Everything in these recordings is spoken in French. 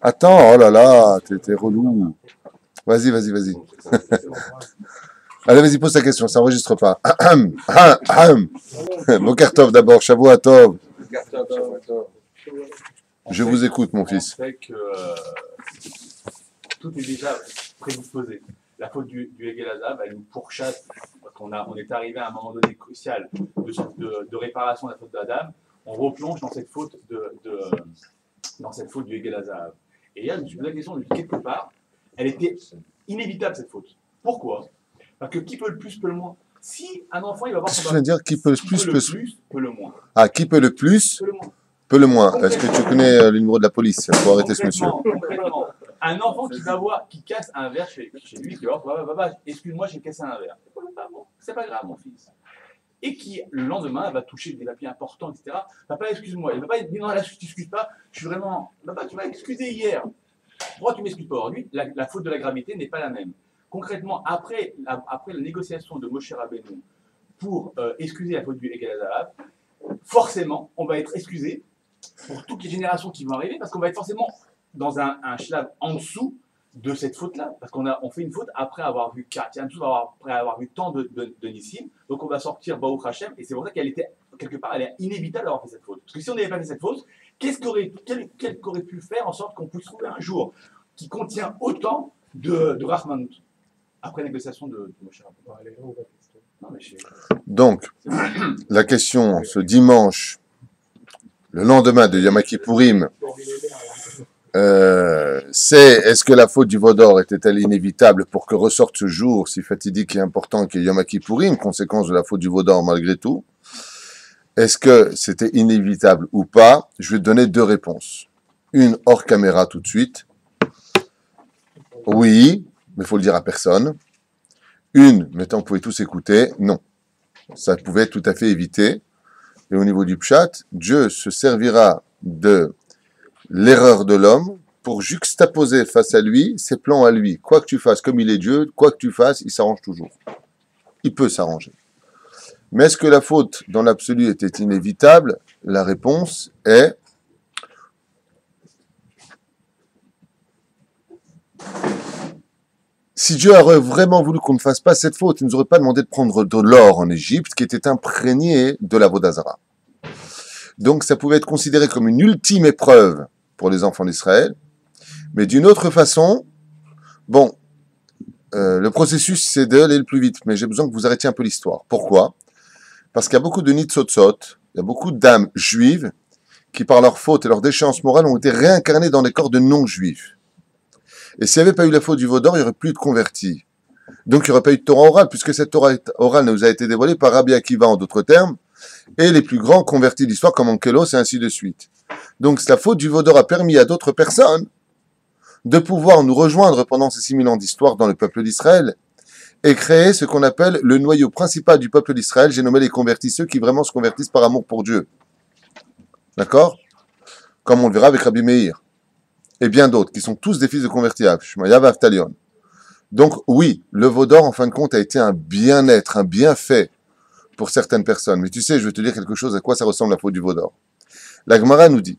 Attends, oh là là, t'es relou. Vas-y. Allez, vas-y, pose ta question, ça n'enregistre pas. Boker Tov d'abord, Shavua Tov. Je vous écoute, mon fils. On sait que tout est déjà prédisposé. La faute du Egel Hazav, elle nous pourchasse. On est arrivé à un moment donné crucial de réparation de la faute d'Adam. On replonge dans cette faute du Egel Hazav. Et là, je me suis posé la question de quelque part, elle était inévitable cette faute. Pourquoi? Parce que qui peut le plus peut le moins. Si un enfant il va avoir Qu'est-ce que tu viens de dire? Qui peut le plus peut le moins. Ah, qui peut le plus Peut le moins. peut le moins. Est-ce que tu connais le numéro de la police? Il faut arrêter ce monsieur. Concrètement, un enfant qui casse un verre chez lui, qui va voir, papa, excuse-moi, j'ai cassé un verre. C'est pas grave, mon fils. Et qui, le lendemain, va toucher des papiers importants, etc. Papa, excuse-moi. Et papa, il dit non, là, je t'excuse pas. Je suis vraiment. Papa, tu m'as excusé hier. Pourquoi tu m'excuses pas aujourd'hui? La faute de la gravité n'est pas la même. Concrètement, après la négociation de Moshe Rabbeinu pour excuser la faute du Egel Hazav, forcément, on va être excusé pour toutes les générations qui vont arriver, parce qu'on va être forcément dans un shlav en dessous de cette faute-là, parce on fait une faute après avoir vu Katian, après avoir vu tant de Nissim, donc on va sortir Baruch Hashem, et c'est pour ça qu'elle était, quelque part, elle est inévitable d'avoir fait cette faute. Parce que si on n'avait pas fait cette faute, qu'elle qu'aurait pu faire en sorte qu'on puisse trouver un jour qui contient autant de Rahmanut après négociation de Moshe Rabbeinu. Donc, la question ce dimanche, le lendemain de Yom Kippourim, c'est est-ce que la faute du Vaudor était-elle inévitable pour que ressorte ce jour si fatidique et important qu'est Yom Kippourim, conséquence de la faute du Vaudor malgré tout? Est-ce que c'était inévitable ou pas? Je vais te donner deux réponses. Une hors caméra tout de suite. Oui, mais il faut le dire à personne. Une, maintenant vous pouvez tous écouter, non. Ça pouvait tout à fait éviter. Et au niveau du pshat, Dieu se servira de l'erreur de l'homme pour juxtaposer face à lui ses plans à lui. Quoi que tu fasses, comme il est Dieu, quoi que tu fasses, il s'arrange toujours. Il peut s'arranger. Mais est-ce que la faute dans l'absolu était inévitable? La réponse est si Dieu aurait vraiment voulu qu'on ne fasse pas cette faute, il ne nous aurait pas demandé de prendre de l'or en Égypte qui était imprégné de la Vodazara. Donc ça pouvait être considéré comme une ultime épreuve pour les enfants d'Israël. Mais d'une autre façon, bon, le processus c'est d'aller le plus vite, mais j'ai besoin que vous arrêtiez un peu l'histoire. Pourquoi? Parce qu'il y a beaucoup de nitzotzot, il y a beaucoup d'âmes juives qui par leur faute et leur déchéance morale ont été réincarnées dans des corps de non-juifs. Et s'il n'y avait pas eu la faute du Vaudor, il n'y aurait plus de convertis. Donc il n'y aurait pas eu de Torah orale, puisque cette Torah orale nous a été dévoilée par Rabbi Akiva en d'autres termes, et les plus grands convertis de l'histoire comme Ankelos et ainsi de suite. Donc la faute du Vaudor a permis à d'autres personnes de pouvoir nous rejoindre pendant ces 6000 ans d'histoire dans le peuple d'Israël et créer ce qu'on appelle le noyau principal du peuple d'Israël. J'ai nommé les convertis, ceux qui vraiment se convertissent par amour pour Dieu. D'accord? Comme on le verra avec Rabbi Meir. Et bien d'autres, qui sont tous des fils de convertis. Shmaya Avtalion. Donc oui, le Vaudor, en fin de compte, a été un bien-être, un bienfait pour certaines personnes. Mais tu sais, je vais te dire quelque chose, à quoi ça ressemble la faute du Vaudor. La Gemara nous dit,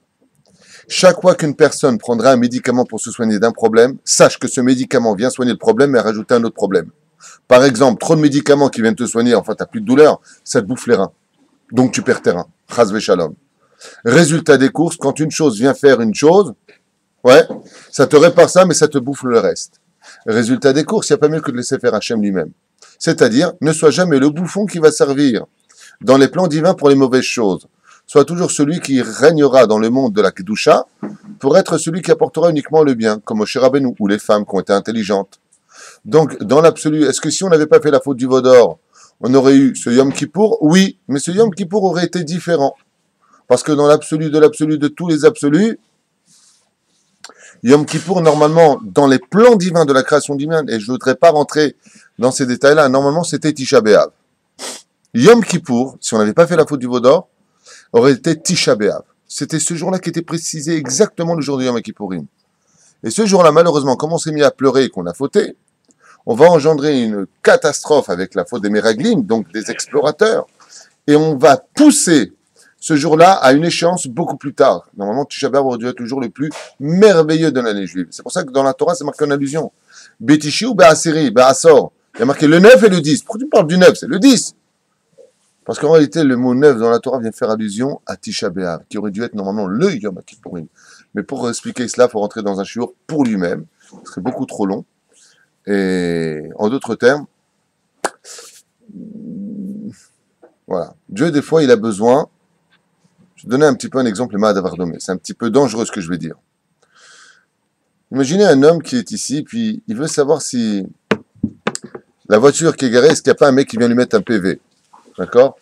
chaque fois qu'une personne prendra un médicament pour se soigner d'un problème, sache que ce médicament vient soigner le problème et rajouter un autre problème. Par exemple, trop de médicaments qui viennent te soigner, enfin, tu n'as plus de douleur, ça te bouffe les reins. Donc tu perds tes reins. Chas Shalom. Résultat des courses, quand une chose vient faire une chose, ouais, ça te répare ça, mais ça te bouffe le reste. Résultat des courses, il n'y a pas mieux que de laisser faire Hachem lui-même. C'est-à-dire, ne sois jamais le bouffon qui va servir dans les plans divins pour les mauvaises choses. Sois toujours celui qui régnera dans le monde de la Kedusha pour être celui qui apportera uniquement le bien, comme Moshe Rabbeinu, ou les femmes qui ont été intelligentes. Donc, dans l'absolu, est-ce que si on n'avait pas fait la faute du Vaudor, on aurait eu ce Yom Kippour? Oui, mais ce Yom Kippour aurait été différent. Parce que dans l'absolu de tous les absolus, Yom Kippour, normalement, dans les plans divins de la création divine, et je ne voudrais pas rentrer dans ces détails-là, normalement, c'était Tisha B'Av. Yom Kippour, si on n'avait pas fait la faute du Vaudor, aurait été Tisha B'Av. C'était ce jour-là qui était précisé exactement le jour de Yom Kippourim. Et ce jour-là, malheureusement, comme on s'est mis à pleurer et qu'on a fauté, on va engendrer une catastrophe avec la faute des Meraglim, donc des explorateurs, et on va pousser ce jour-là a une échéance beaucoup plus tard. Normalement, Tisha B'Av aurait dû être le jour le plus merveilleux de l'année juive. C'est pour ça que dans la Torah, c'est marqué en allusion. Betishi ou Be'aseri, Be'asor. Il y a marqué le 9 et le 10. Pourquoi tu parles du 9? C'est le 10. Parce qu'en réalité, le mot 9 dans la Torah vient faire allusion à Tisha B'Av, qui aurait dû être normalement le Yom Kippourim. Mais pour expliquer cela, il faut rentrer dans un shiur pour lui-même. Ce serait beaucoup trop long. Et en d'autres termes, voilà. Dieu, des fois, il a besoin. Je vais donner un petit peu un exemple, le Mahadavardomé. C'est un petit peu dangereux ce que je vais dire. Imaginez un homme qui est ici, puis il veut savoir si la voiture qui est garée, est-ce qu'il n'y a pas un mec qui vient lui mettre un PV. D'accord?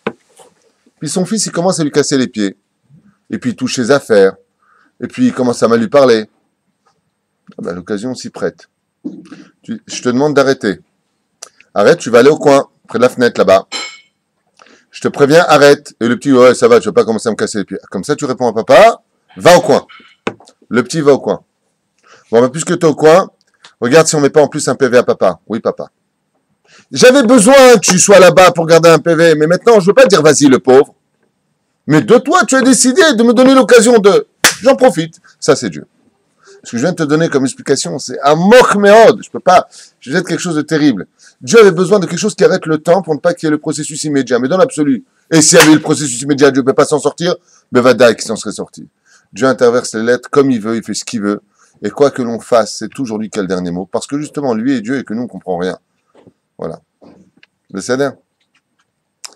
Puis son fils, il commence à lui casser les pieds. Et puis il touche ses affaires. Et puis il commence à mal lui parler. Ah ben, l'occasion s'y prête. Je te demande d'arrêter. Arrête, tu vas aller au coin, près de la fenêtre là-bas. Je te préviens, arrête. Et le petit, ouais, ça va, tu vas pas commencer à me casser les pieds. Comme ça, tu réponds à papa, va au coin. Le petit va au coin. Bon, ben, puisque tu es au coin, regarde si on met pas en plus un PV à papa. Oui, papa. J'avais besoin que tu sois là-bas pour garder un PV, mais maintenant, je veux pas dire vas-y, le pauvre. Mais de toi, tu as décidé de me donner l'occasion de... J'en profite. Ça, c'est Dieu. Ce que je viens de te donner comme explication, c'est un mochméod. Je peux pas. Je vais dire quelque chose de terrible. Dieu avait besoin de quelque chose qui arrête le temps pour ne pas qu'il y ait le processus immédiat. Mais dans l'absolu. Et s'il y avait eu le processus immédiat, Dieu ne peut pas s'en sortir. Bevadaï qui s'en serait sorti. Dieu interverse les lettres comme il veut, il fait ce qu'il veut. Et quoi que l'on fasse, c'est toujours lui qui a le dernier mot. Parce que justement, lui est Dieu et que nous, on ne comprend rien. Voilà. Le Seigneur.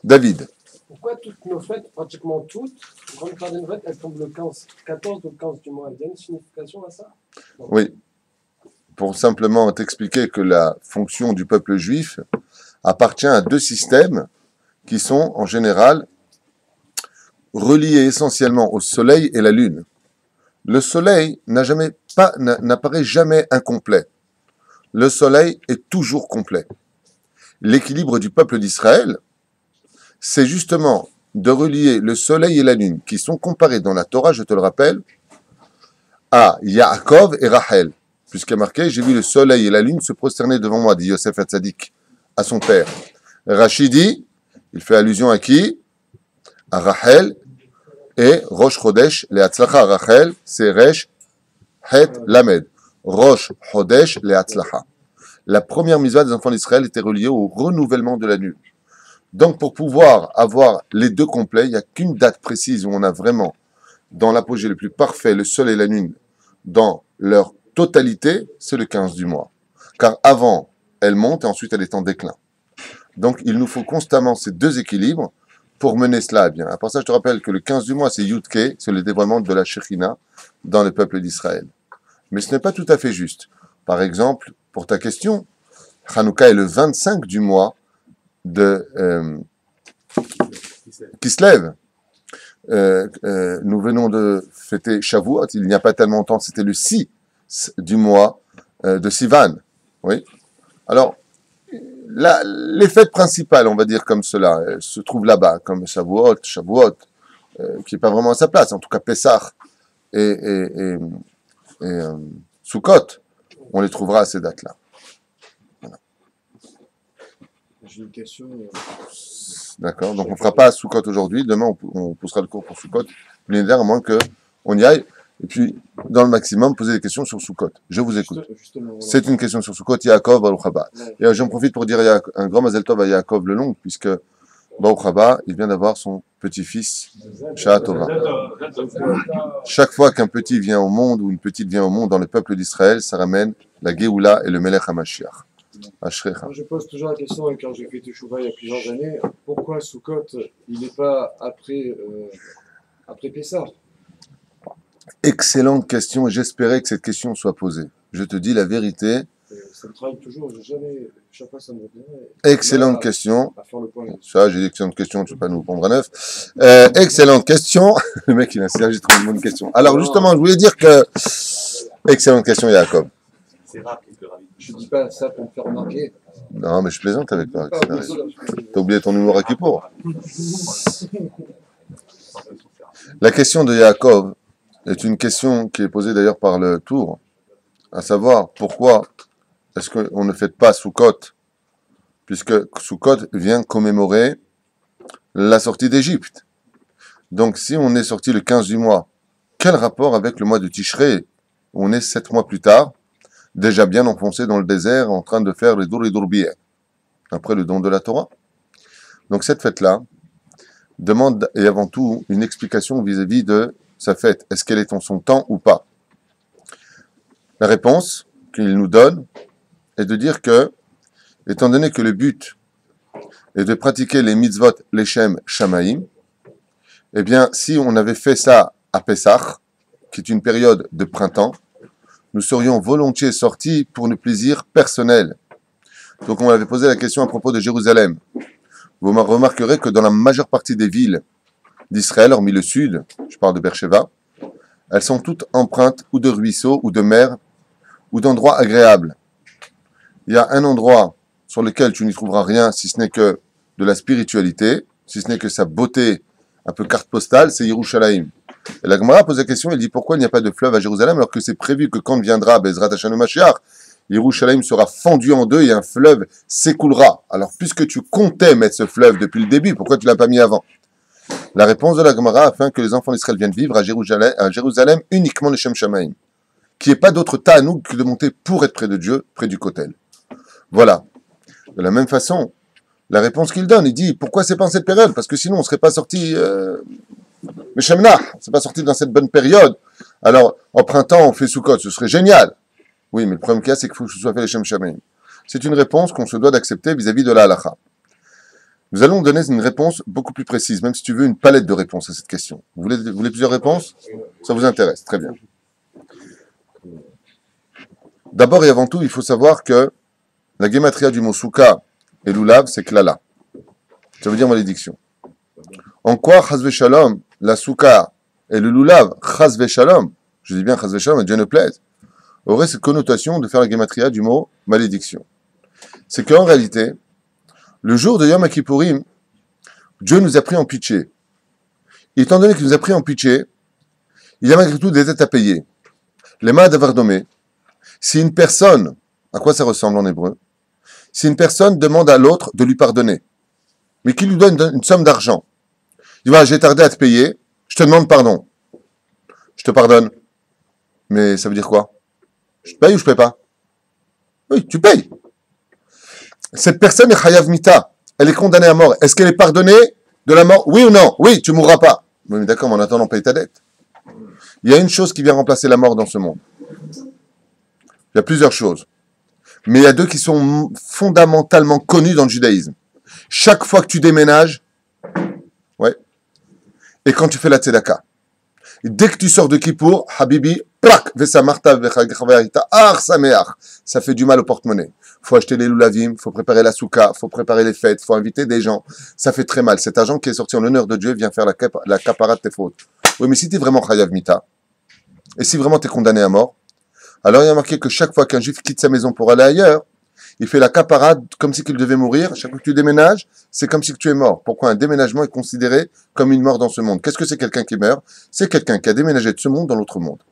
David. Pourquoi toutes nos fêtes, pratiquement toutes, une grande part des fêtes, elles tombent le 15, 14 ou le 15 du mois? Il y a une signification à ça? Non. Oui. Pour simplement t'expliquer que la fonction du peuple juif appartient à deux systèmes qui sont en général reliés essentiellement au soleil et la lune. Le soleil n'apparaît jamais incomplet. Le soleil est toujours complet. L'équilibre du peuple d'Israël, c'est justement de relier le soleil et la lune, qui sont comparés dans la Torah, je te le rappelle, à Yaakov et Rachel. Puisqu'il est marqué, j'ai vu le soleil et la lune se prosterner devant moi, dit Yosef Hatzadik, à son père. Rachidi, il fait allusion à qui? À Rachel et Rosh Chodesh, les Hatzlacha. Rachel, c'est Resh, Het, Lamed. Rosh Chodesh, les Hatzlacha. La première mitzvah des enfants d'Israël était reliée au renouvellement de la lune. Donc, pour pouvoir avoir les deux complets, il n'y a qu'une date précise où on a vraiment, dans l'apogée le plus parfait, le soleil et la lune, dans leur totalité, c'est le 15 du mois. Car avant, elle monte et ensuite elle est en déclin. Donc, il nous faut constamment ces deux équilibres pour mener cela à bien. À part ça, je te rappelle que le 15 du mois, c'est Yudke, c'est le dévoilement de la Shekhinah dans le peuple d'Israël. Mais ce n'est pas tout à fait juste. Par exemple, pour ta question, Hanouka est le 25 du mois qui se lève. Nous venons de fêter Shavuot, il n'y a pas tellement longtemps, c'était le 6 du mois de Sivan. Oui. Alors, les fêtes principales, on va dire comme cela, se trouvent là-bas, comme Shavuot, qui n'est pas vraiment à sa place, en tout cas Pessah et Sukkot, on les trouvera à ces dates-là. Voilà. J'ai une question. D'accord, donc on ne fera pas Sukkot aujourd'hui, demain on poussera le cours pour Sukkot, à moins qu'on y aille, et puis dans le maximum, poser des questions sur Sukkot. Je vous écoute. Justement, voilà. C'est une question sur Sukkot, Yaakov, Baruch Haba. Ouais. Et j'en profite pour dire un grand Mazel Tov à Yaakov le long, puisque Baruch Haba, il vient d'avoir son petit-fils, Shah Tova. Chaque fois qu'un petit vient au monde, ou une petite vient au monde dans le peuple d'Israël, ça ramène la Géoula et le Melech HaMashiach. Ashrecha. Moi, je pose toujours la question, quand j'ai fait Teshuvah il y a plusieurs années, pourquoi Sukkot, il n'est pas après Pessah? Excellente question, et j'espérais que cette question soit posée. Je te dis la vérité. Ça me travaille toujours, chaque fois ça me revient. Excellente question. À faire le point là-dessus. Ça, j'ai dit excellente question, tu ne vas pas nous prendre à neuf. Excellente question. Le mec, il insiste, j'ai trouvé une bonne question. Alors, justement, je voulais dire que... Excellente question, Jacob. C'est rare qu'il te ravit. Je dis pas ça pour me faire remarquer. Non, mais je plaisante avec toi. Ah, bien sûr. T'as oublié ton numéro à Kippour. La question de Yaakov est une question qui est posée d'ailleurs par le Tour, à savoir pourquoi est-ce qu'on ne fête pas Sukkot, puisque Sukkot vient commémorer la sortie d'Égypte. Donc, si on est sorti le 15 du mois, quel rapport avec le mois de Tishrei, où on est 7 mois plus tard, déjà bien enfoncé dans le désert, en train de faire les Dourbières, après le don de la Torah. Donc, cette fête-là demande, et avant tout, une explication vis-à-vis de sa fête. Est-ce qu'elle est en son temps ou pas? La réponse qu'il nous donne est de dire que, étant donné que le but est de pratiquer les mitzvot Leshem Shamaim, eh bien, si on avait fait ça à Pessah, qui est une période de printemps, nous serions volontiers sortis pour nos plaisirs personnels. Donc, on m'avait posé la question à propos de Jérusalem. Vous remarquerez que dans la majeure partie des villes d'Israël, hormis le sud, je parle de Beersheba, elles sont toutes empreintes ou de ruisseaux, ou de mers, ou d'endroits agréables. Il y a un endroit sur lequel tu n'y trouveras rien, si ce n'est que de la spiritualité, si ce n'est que sa beauté un peu carte postale, c'est Yerushalayim. Et la Gemara pose la question, elle dit pourquoi il n'y a pas de fleuve à Jérusalem alors que c'est prévu que quand viendra Bezrat Hashem Mashiach, Yerushalayim sera fendu en deux et un fleuve s'écoulera. Alors puisque tu comptais mettre ce fleuve depuis le début, pourquoi tu ne l'as pas mis avant? La réponse de la Gemara, afin que les enfants d'Israël viennent vivre à Jérusalem uniquement les Shem Shamaim, qui n'est pas d'autre ta'anoug que de monter pour être près de Dieu, près du Kotel. Voilà. De la même façon, la réponse qu'il donne, il dit pourquoi c'est pas en cette période? Parce que sinon on ne serait pas sorti mais Shemnah, c'est pas sorti dans cette bonne période. Alors en printemps on fait Sukkot, ce serait génial. Oui, mais le problème qu'il y a, c'est qu'il faut que ce soit fait les Shem Shamaim. C'est une réponse qu'on se doit d'accepter vis-à-vis de la halakha. Nous allons donner une réponse beaucoup plus précise, même si tu veux une palette de réponses à cette question. Vous voulez plusieurs réponses? Ça vous intéresse? Très bien. D'abord et avant tout, il faut savoir que la gématria du mot souka et lulav, c'est klala. Ça veut dire malédiction. En quoi, chas v'shalom, la souka et le lulav, chas v'shalom, je dis bien chas v'shalom, et Dieu ne plaise, aurait cette connotation de faire la gématria du mot malédiction. C'est qu'en réalité, le jour de Yom Kippourim, Dieu nous a pris en pitié. Et étant donné qu'il nous a pris en pitié, il y a malgré tout des dettes à payer. Les mains d'avoir nommé. Si une personne, à quoi ça ressemble en hébreu? Si une personne demande à l'autre de lui pardonner, mais qu'il lui donne une somme d'argent, il dit, voilà, j'ai tardé à te payer, je te demande pardon. Je te pardonne. Mais ça veut dire quoi? Je te paye ou je ne paye pas? Oui, tu payes. Cette personne est chayav mita. Elle est condamnée à mort. Est-ce qu'elle est pardonnée de la mort? Oui ou non? Oui, tu ne mourras pas. Oui, mais d'accord, mais en attendant, paye ta dette. Il y a une chose qui vient remplacer la mort dans ce monde. Il y a plusieurs choses. Mais il y a deux qui sont fondamentalement connues dans le judaïsme. Chaque fois que tu déménages, ouais, et quand tu fais la tzedaka, dès que tu sors de Kippour, Habibi, prak, ça fait du mal au porte-monnaie. Faut acheter les loulavim, faut préparer la souka, faut préparer les fêtes, faut inviter des gens. Ça fait très mal. Cet argent qui est sorti en l'honneur de Dieu vient faire la capara de tes fautes. Oui, mais si tu es vraiment chayav mita, et si vraiment tu es condamné à mort, alors il y a marqué que chaque fois qu'un juif quitte sa maison pour aller ailleurs, il fait la caparade comme si qu'il devait mourir. Chaque fois que tu déménages, c'est comme si tu es mort. Pourquoi un déménagement est considéré comme une mort dans ce monde? Qu'est-ce que c'est quelqu'un qui meurt? C'est quelqu'un qui a déménagé de ce monde dans l'autre monde.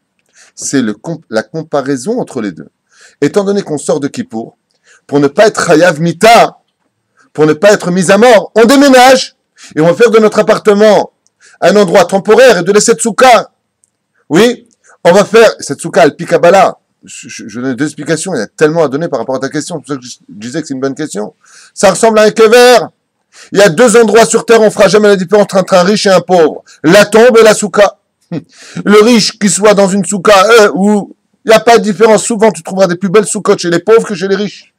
C'est la comparaison entre les deux. Étant donné qu'on sort de Kippour, pour ne pas être chayav mita, pour ne pas être mis à mort, on déménage et on va faire de notre appartement un endroit temporaire et de laisser cette souka. Oui, on va faire cette souka al pikabala. Je donne deux explications, il y a tellement à donner par rapport à ta question, c'est pour ça que je disais que c'est une bonne question. Ça ressemble à un kever. Il y a deux endroits sur terre, on ne fera jamais la différence entre un riche et un pauvre. La tombe et la souka. Le riche qui soit dans une souka où il n'y a pas de différence, souvent tu trouveras des plus belles soukottes chez les pauvres que chez les riches.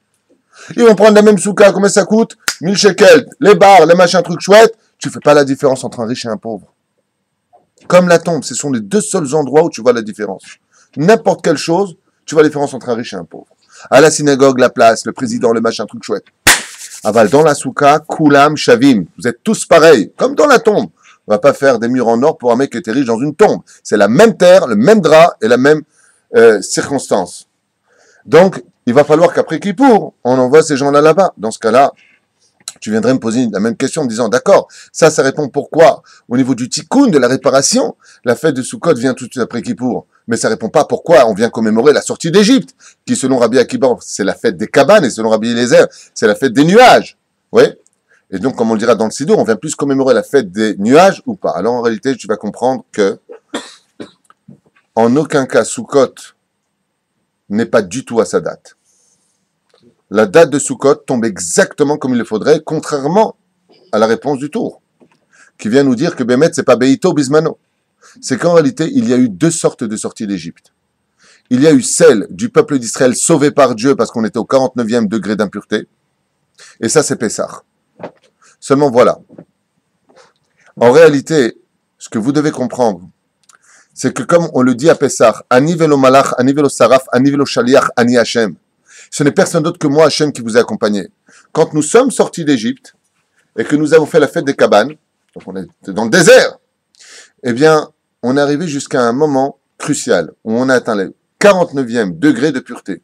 Ils vont prendre la même souka, combien ça coûte? 1000 shekels, les bars, les machins, trucs chouettes. Tu fais pas la différence entre un riche et un pauvre. Comme la tombe, ce sont les deux seuls endroits où tu vois la différence. N'importe quelle chose, tu vois la différence entre un riche et un pauvre. À la synagogue, la place, le président, le machin, truc chouette. Aval, dans la souka, kulam, shavim. Vous êtes tous pareils, comme dans la tombe. On va pas faire des murs en or pour un mec qui était riche dans une tombe. C'est la même terre, le même drap et la même circonstance. Donc, il va falloir qu'après Kippour, on envoie ces gens-là là-bas. Dans ce cas-là, tu viendrais me poser la même question en me disant, d'accord, ça répond pourquoi, au niveau du tikkun, de la réparation, la fête de Sukkot vient tout de suite après Kippour. Mais ça répond pas pourquoi on vient commémorer la sortie d'Égypte, qui selon Rabbi Akiba, c'est la fête des cabanes, et selon Rabbi Eliezer, c'est la fête des nuages. Oui. Et donc, comme on le dira dans le Sidour, on vient plus commémorer la fête des nuages ou pas. Alors en réalité, tu vas comprendre que en aucun cas, Sukkot n'est pas du tout à sa date. La date de Sukkot tombe exactement comme il le faudrait, contrairement à la réponse du tour, qui vient nous dire que Bémet, c'est pas Beito Bismano. C'est qu'en réalité, il y a eu deux sortes de sorties d'Égypte. Il y a eu celle du peuple d'Israël sauvé par Dieu parce qu'on était au 49e degré d'impureté, et ça, c'est Pessah. Seulement voilà. En réalité, ce que vous devez comprendre, c'est que comme on le dit à Pessah, Ani velo malach, Ani velo saraf, Ani velo shaliach, Ani Hashem. Ce n'est personne d'autre que moi, Hashem, qui vous a accompagné. Quand nous sommes sortis d'Égypte et que nous avons fait la fête des cabanes, donc on était dans le désert, eh bien, on est arrivé jusqu'à un moment crucial où on a atteint le 49e degré de pureté.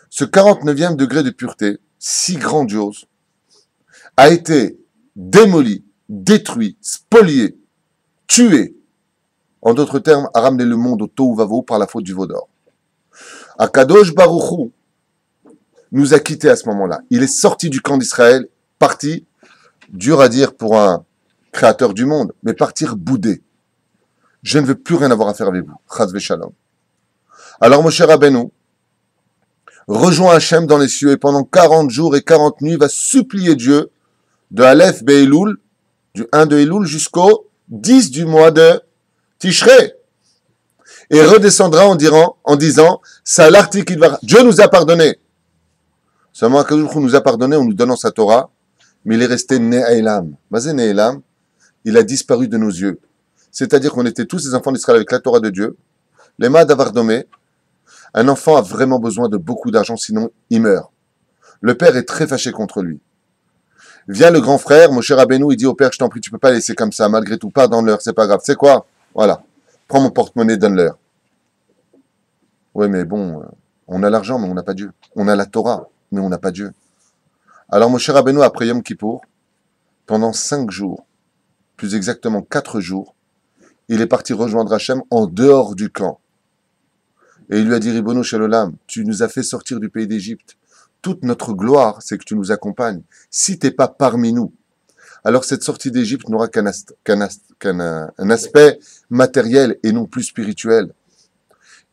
Ce 49e degré de pureté, si grandiose, a été démoli, détruit, spolié, tué, en d'autres termes, a ramené le monde au tohu vavohu par la faute du veau d'or. Akadosh Baruch Hu nous a quittés à ce moment-là. Il est sorti du camp d'Israël, parti, dur à dire pour un créateur du monde, mais partir boudé. Je ne veux plus rien avoir à faire avec vous. Chas v'shalom. Alors Moshe Rabbeinu rejoint Hachem dans les cieux et pendant 40 jours et 40 nuits va supplier Dieu de Aleph Be'Elul, du 1 de Elul jusqu'au 10 du mois de Tishrei. Et redescendra en disant Salarti Kidvar. Dieu nous a pardonné. Seulement, Akadosh Baruch Hu nous a pardonné en nous donnant sa Torah, mais il est resté Ne'elam. Mazé Ne'elam, il a disparu de nos yeux. C'est-à-dire qu'on était tous les enfants d'Israël avec la Torah de Dieu. Les Ma'ad Avardomé, un enfant a vraiment besoin de beaucoup d'argent, sinon il meurt. Le père est très fâché contre lui. Vient le grand frère, Moshe Rabbeinu, il dit au père, je t'en prie, tu peux pas laisser comme ça, malgré tout, pardonne-leur, c'est pas grave. C'est quoi? Voilà. Prends mon porte-monnaie, donne-leur. Oui, mais bon, on a l'argent, mais on n'a pas Dieu. On a la Torah, mais on n'a pas Dieu. Alors Moshe Rabbeinu, après Yom Kippour, pendant 5 jours, plus exactement 4 jours, il est parti rejoindre Hachem en dehors du camp. Et il lui a dit, Ribono Shel Olam, tu nous as fait sortir du pays d'Égypte. Toute notre gloire, c'est que tu nous accompagnes. Si tu n'es pas parmi nous, alors cette sortie d'Égypte n'aura qu'un aspect matériel et non plus spirituel.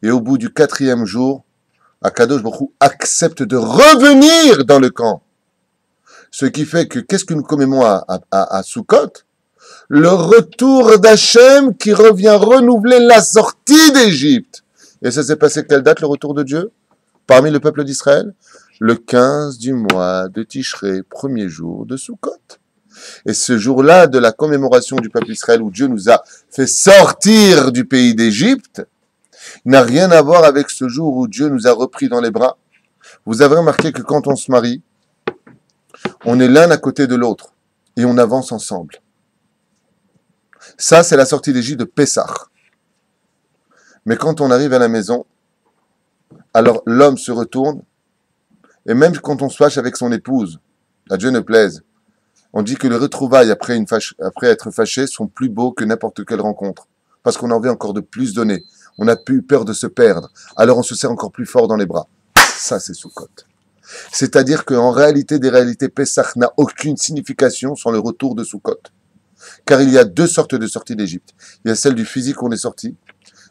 Et au bout du 4e jour, Akadosh Baruch Hu accepte de revenir dans le camp. Ce qui fait que, qu'est-ce que nous commémorons à Sukkot? Le retour d'Hachem qui revient renouveler la sortie d'Égypte. Et ça s'est passé quelle date, le retour de Dieu parmi le peuple d'Israël? Le 15 du mois de Tishrei, premier jour de Sukkot. Et ce jour-là de la commémoration du peuple d'Israël où Dieu nous a fait sortir du pays d'Égypte n'a rien à voir avec ce jour où Dieu nous a repris dans les bras. Vous avez remarqué que quand on se marie, on est l'un à côté de l'autre et on avance ensemble. Ça, c'est la sortie d'Égypte de Pessah. Mais quand on arrive à la maison, alors l'homme se retourne, et même quand on se fâche avec son épouse, à Dieu ne plaise, on dit que les retrouvailles après être fâché sont plus beaux que n'importe quelle rencontre, parce qu'on a envie encore de plus donner. On n'a plus peur de se perdre, alors on se serre encore plus fort dans les bras. Ça, c'est Sukkot. C'est-à-dire qu'en réalité des réalités, Pessah n'a aucune signification sans le retour de Sukkot. Car il y a deux sortes de sorties d'Égypte. Il y a celle du physique où on est sorti,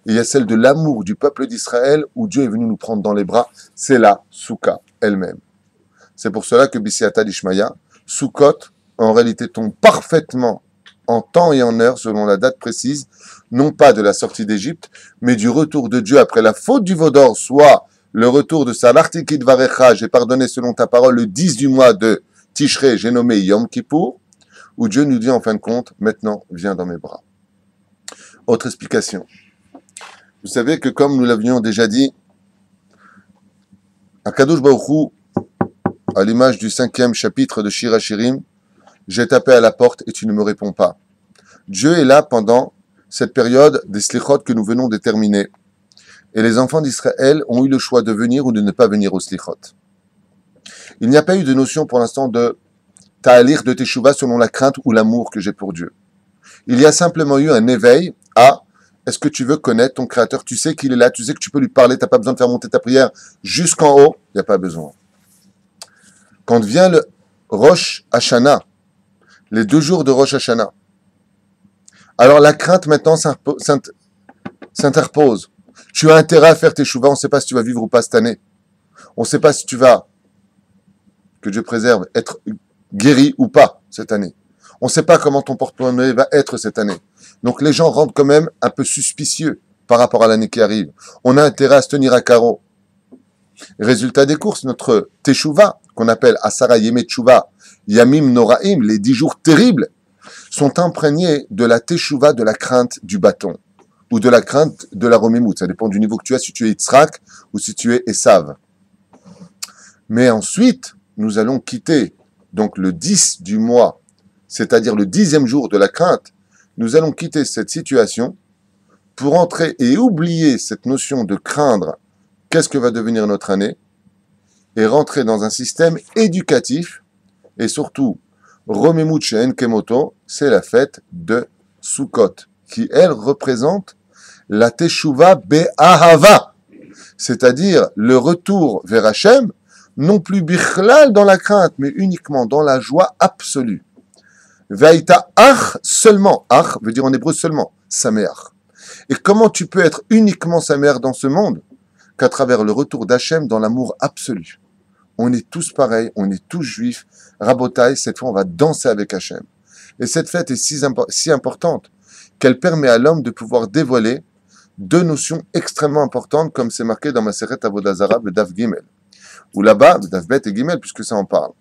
et il y a celle de l'amour du peuple d'Israël où Dieu est venu nous prendre dans les bras. C'est la Souka elle-même. C'est pour cela que Bisiata d'Ishmaïa, Sukkot, en réalité, tombe parfaitement en temps et en heure, selon la date précise, non pas de la sortie d'Égypte, mais du retour de Dieu après la faute du veau d'or, soit le retour de Salarti Kidvarecha, j'ai pardonné selon ta parole, le 10 du mois de Tishrei, j'ai nommé Yom Kippour, où Dieu nous dit en fin de compte, maintenant, viens dans mes bras. Autre explication. Vous savez que comme nous l'avions déjà dit, Akadosh Baruch Hu, à l'image du 5e chapitre de Shir HaShirim, j'ai tapé à la porte et tu ne me réponds pas. Dieu est là pendant cette période des slichot que nous venons de terminer. Et les enfants d'Israël ont eu le choix de venir ou de ne pas venir aux slichot. Il n'y a pas eu de notion pour l'instant de ta'alir de teshuva selon la crainte ou l'amour que j'ai pour Dieu. Il y a simplement eu un éveil à est-ce que tu veux connaître ton Créateur? Tu sais qu'il est là, tu sais que tu peux lui parler, tu n'as pas besoin de faire monter ta prière jusqu'en haut, il n'y a pas besoin. Quand vient Rosh Hashanah, les 2 jours de Rosh Hashanah. Alors la crainte maintenant s'interpose. Tu as intérêt à faire tes chouvas, on ne sait pas si tu vas vivre ou pas cette année. On ne sait pas si tu vas, que Dieu préserve, être guéri ou pas cette année. On ne sait pas comment ton porte-monnaie va être cette année. Donc les gens rentrent quand même un peu suspicieux par rapport à l'année qui arrive. On a intérêt à se tenir à carreau. Résultat des courses, notre Teshuvah, qu'on appelle Asara Yemei Teshuvah, Yamim Noraim, les 10 jours terribles, sont imprégnés de la Teshuvah, de la crainte du bâton, ou de la crainte de la Romimout. Ça dépend du niveau que tu as, si tu es Yitzhak ou si tu es Esav. Mais ensuite, nous allons quitter, donc le 10 du mois, c'est-à-dire le 10e jour de la crainte, nous allons quitter cette situation pour entrer et oublier cette notion de craindre qu'est-ce que va devenir notre année, et rentrer dans un système éducatif, et surtout, Romemut She'en Kemoto, c'est la fête de Sukkot, qui, elle, représente la Teshuvah Be'ahava, c'est-à-dire le retour vers Hachem, non plus bichlal dans la crainte, mais uniquement dans la joie absolue. Ve'aita ach, seulement, ach veut dire en hébreu seulement, sameach. Et comment tu peux être uniquement sameach dans ce monde qu'à travers le retour d'Hachem dans l'amour absolu. On est tous pareils, on est tous juifs. Rabotai, cette fois on va danser avec Hachem. Et cette fête est si importante qu'elle permet à l'homme de pouvoir dévoiler 2 notions extrêmement importantes, comme c'est marqué dans Maseret Avodah Zarah, le Daf Gimel. Ou là-bas, le Daf Bet et Gimel, puisque ça en parle.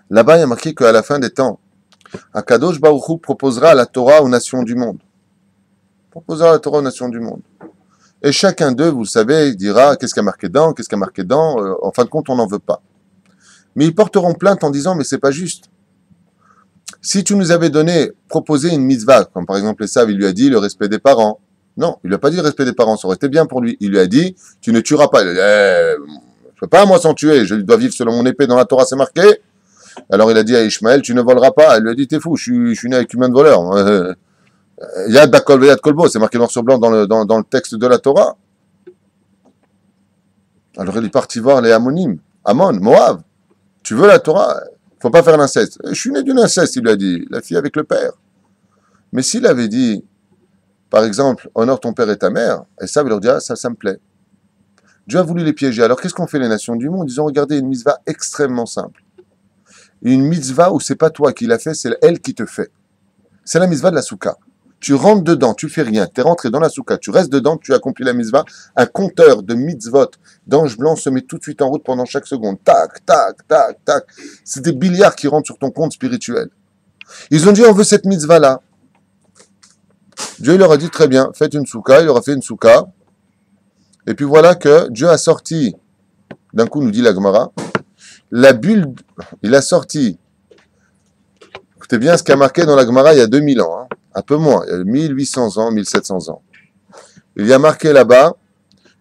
Là-bas, il y a marqué qu'à la fin des temps, Akadosh Baruch Hu proposera la Torah aux nations du monde. Proposera la Torah aux nations du monde. Et chacun d'eux, vous le savez, dira qu'est-ce qu'il y a marqué dedans, qu'est-ce qu'il y a marqué dedans. En fin de compte, on n'en veut pas. Mais ils porteront plainte en disant, mais c'est pas juste. Si tu nous avais proposé une mitzvah, comme par exemple Esav, il lui a dit le respect des parents. Non, il lui a pas dit le respect des parents, ça aurait été bien pour lui. Il lui a dit, tu ne tueras pas. Il a dit, je peux pas moi sans tuer, je dois vivre selon mon épée, dans la Torah c'est marqué. Alors il a dit à Ishmaël, tu ne voleras pas. Il lui a dit, t'es fou, je suis né avec humain de voleur. Yad Bakol Yad Kolbo, c'est marqué noir sur blanc dans le texte de la Torah. Alors il est parti voir les Ammonim, Ammon, Moab. Tu veux la Torah? Faut pas faire l'inceste. Je suis né d'une inceste, il lui a dit, la fille avec le père. Mais s'il avait dit, par exemple, honore ton père et ta mère, et ça, il leur dit, ah, ça me plaît. Dieu a voulu les piéger. Alors qu'est-ce qu'ont fait les nations du monde? Ils ont regardé une mitzvah extrêmement simple. Une mitzvah où c'est pas toi qui l'a fait, c'est elle qui te fait. C'est la mitzvah de la soukha. Tu rentres dedans, tu fais rien, tu es rentré dans la soukha, tu restes dedans, tu accomplis la mitzvah. Un compteur de mitzvot d'ange blanc se met tout de suite en route pendant chaque seconde. Tac, tac, tac, tac. C'est des milliards qui rentrent sur ton compte spirituel. Ils ont dit, on veut cette mitzvah-là. Dieu leur a dit, très bien, faites une soukha. Il leur a fait une soukha. Et puis voilà que Dieu a sorti, d'un coup nous dit la Gemara, la bulle, il a sorti, écoutez bien ce qui a marqué dans la Gemara il y a 2000 ans, hein, un peu moins, il y a 1800 ans, 1700 ans. Il y a marqué là-bas,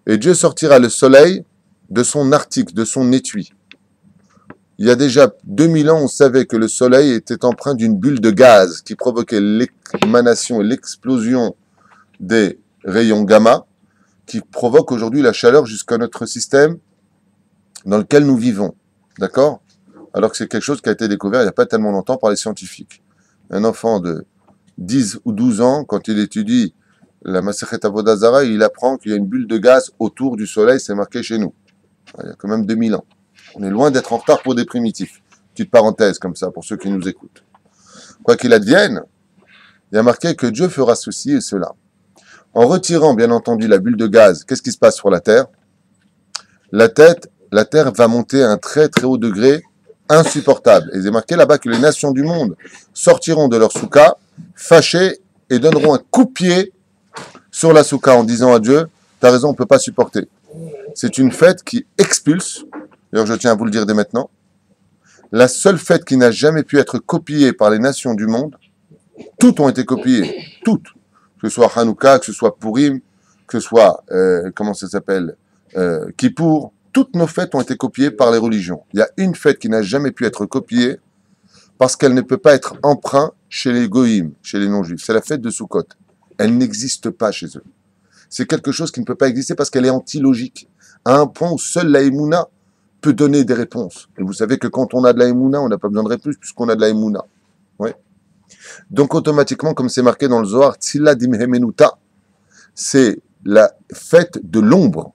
et Dieu sortira le soleil de son article, de son étui. Il y a déjà 2000 ans, on savait que le soleil était empreint d'une bulle de gaz qui provoquait l'émanation et l'explosion des rayons gamma, qui provoque aujourd'hui la chaleur jusqu'à notre système dans lequel nous vivons. D'accord? Alors que c'est quelque chose qui a été découvert il n'y a pas tellement longtemps par les scientifiques. Un enfant de 10 ou 12 ans, quand il étudie la Masechet Avodah Zarah, il apprend qu'il y a une bulle de gaz autour du soleil, c'est marqué chez nous. Il y a quand même 2000 ans. On est loin d'être en retard pour des primitifs. Petite parenthèse comme ça, pour ceux qui nous écoutent. Quoi qu'il advienne, il y a marqué que Dieu fera ceci et cela. En retirant, bien entendu, la bulle de gaz, qu'est-ce qui se passe sur la Terre? La Terre va monter à un très très haut degré insupportable. Et il est marqué là-bas que les nations du monde sortiront de leur soukha, fâchées, et donneront un coup de pied sur la soukha en disant à Dieu, t'as raison, on ne peut pas supporter. C'est une fête qui expulse, d'ailleurs je tiens à vous le dire dès maintenant, la seule fête qui n'a jamais pu être copiée par les nations du monde, toutes ont été copiées, toutes. Que ce soit Hanouka, que ce soit Purim, que ce soit, Kippour, toutes nos fêtes ont été copiées par les religions. Il y a une fête qui n'a jamais pu être copiée parce qu'elle ne peut pas être empreinte chez les goïms, chez les non-juifs. C'est la fête de Sukkot. Elle n'existe pas chez eux. C'est quelque chose qui ne peut pas exister parce qu'elle est anti-logique. À un point où seule la Emouna peut donner des réponses. Et vous savez que quand on a de la Emouna, on n'a pas besoin de réponse puisqu'on a de la Emouna. Ouais. Donc automatiquement, comme c'est marqué dans le Zohar, Tzila dimhemenuta, c'est la fête de l'ombre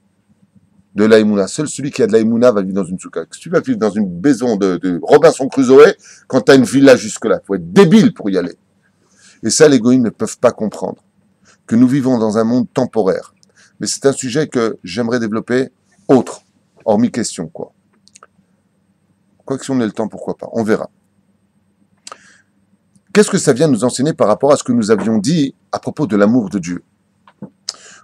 de la Emouna. Seul celui qui a de la Emouna va vivre dans une souka. Si tu vas vivre dans une maison de Robinson Crusoe, quand tu as une villa jusque-là, il faut être débile pour y aller. Et ça, les goïms ne peuvent pas comprendre. Que nous vivons dans un monde temporaire. Mais c'est un sujet que j'aimerais développer autre, hormis question, quoi. Quoi que si on ait le temps, pourquoi pas. On verra. Qu'est-ce que ça vient nous enseigner par rapport à ce que nous avions dit à propos de l'amour de Dieu?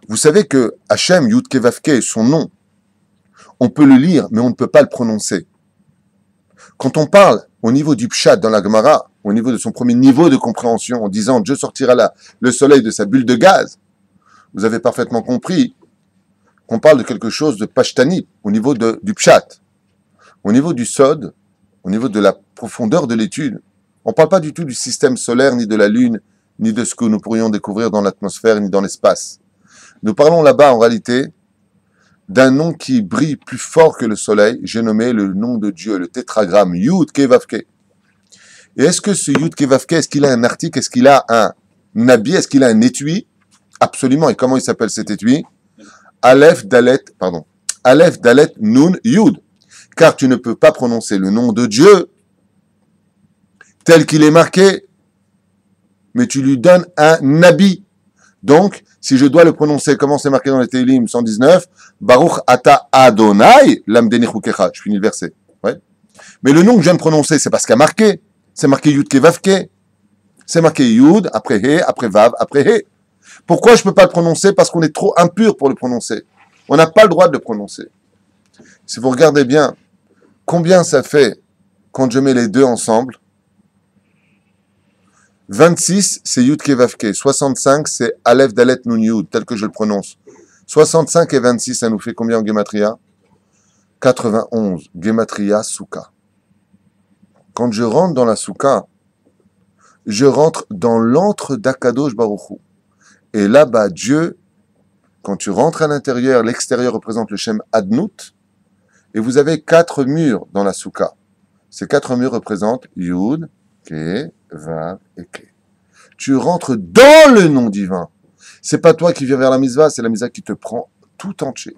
Vous savez que Hachem, Yud Ke Vav Ke, son nom, on peut le lire, mais on ne peut pas le prononcer. Quand on parle au niveau du Pshat dans la Gemara, au niveau de son premier niveau de compréhension, en disant Dieu sortira là le soleil de sa bulle de gaz, vous avez parfaitement compris qu'on parle de quelque chose de Pashtani, au niveau du Pshat. Au niveau du Sod, au niveau de la profondeur de l'étude, on ne parle pas du tout du système solaire, ni de la Lune, ni de ce que nous pourrions découvrir dans l'atmosphère, ni dans l'espace. Nous parlons là-bas, en réalité, d'un nom qui brille plus fort que le soleil. J'ai nommé le nom de Dieu, le tétragramme Yud Ke Vav Ke. Et est-ce que ce Yud Ke Vav Ke, est-ce qu'il a un article, est-ce qu'il a un habit, est-ce qu'il a un étui? Absolument. Et comment il s'appelle cet étui? Aleph Dalet Nun Yud. Car tu ne peux pas prononcer le nom de Dieu tel qu'il est marqué, mais tu lui donnes un habit. Donc, si je dois le prononcer, comment c'est marqué dans les Tehillim 119, Baruch Ata Adonai, Lamdeni Chukecha. Je finis le verset. Ouais. Mais le nom que je viens de prononcer, c'est parce qu'il y a marqué. C'est marqué Yud Ke Vav Ke. C'est marqué Yud, après He, après Vav, après He. Pourquoi je ne peux pas le prononcer? Parce qu'on est trop impur pour le prononcer. On n'a pas le droit de le prononcer. Si vous regardez bien, combien ça fait quand je mets les deux ensemble? 26, c'est Yud Ke Vav Ke. 65, c'est Aleph Dalet Nun Yud, tel que je le prononce. 65 et 26, ça nous fait combien en Gematria? 91. Gematria Souka. Quand je rentre dans la Souka, je rentre dans l'antre d'Akadosh Baruch Hu. Et là-bas, Dieu, quand tu rentres à l'intérieur, l'extérieur représente le Shem Adnout, et vous avez 4 murs dans la Souka. Ces 4 murs représentent Yud, Ke, Vav et Ke. Tu rentres dans le nom divin. C'est pas toi qui viens vers la Mitzvah, c'est la Mitzvah qui te prend tout entier.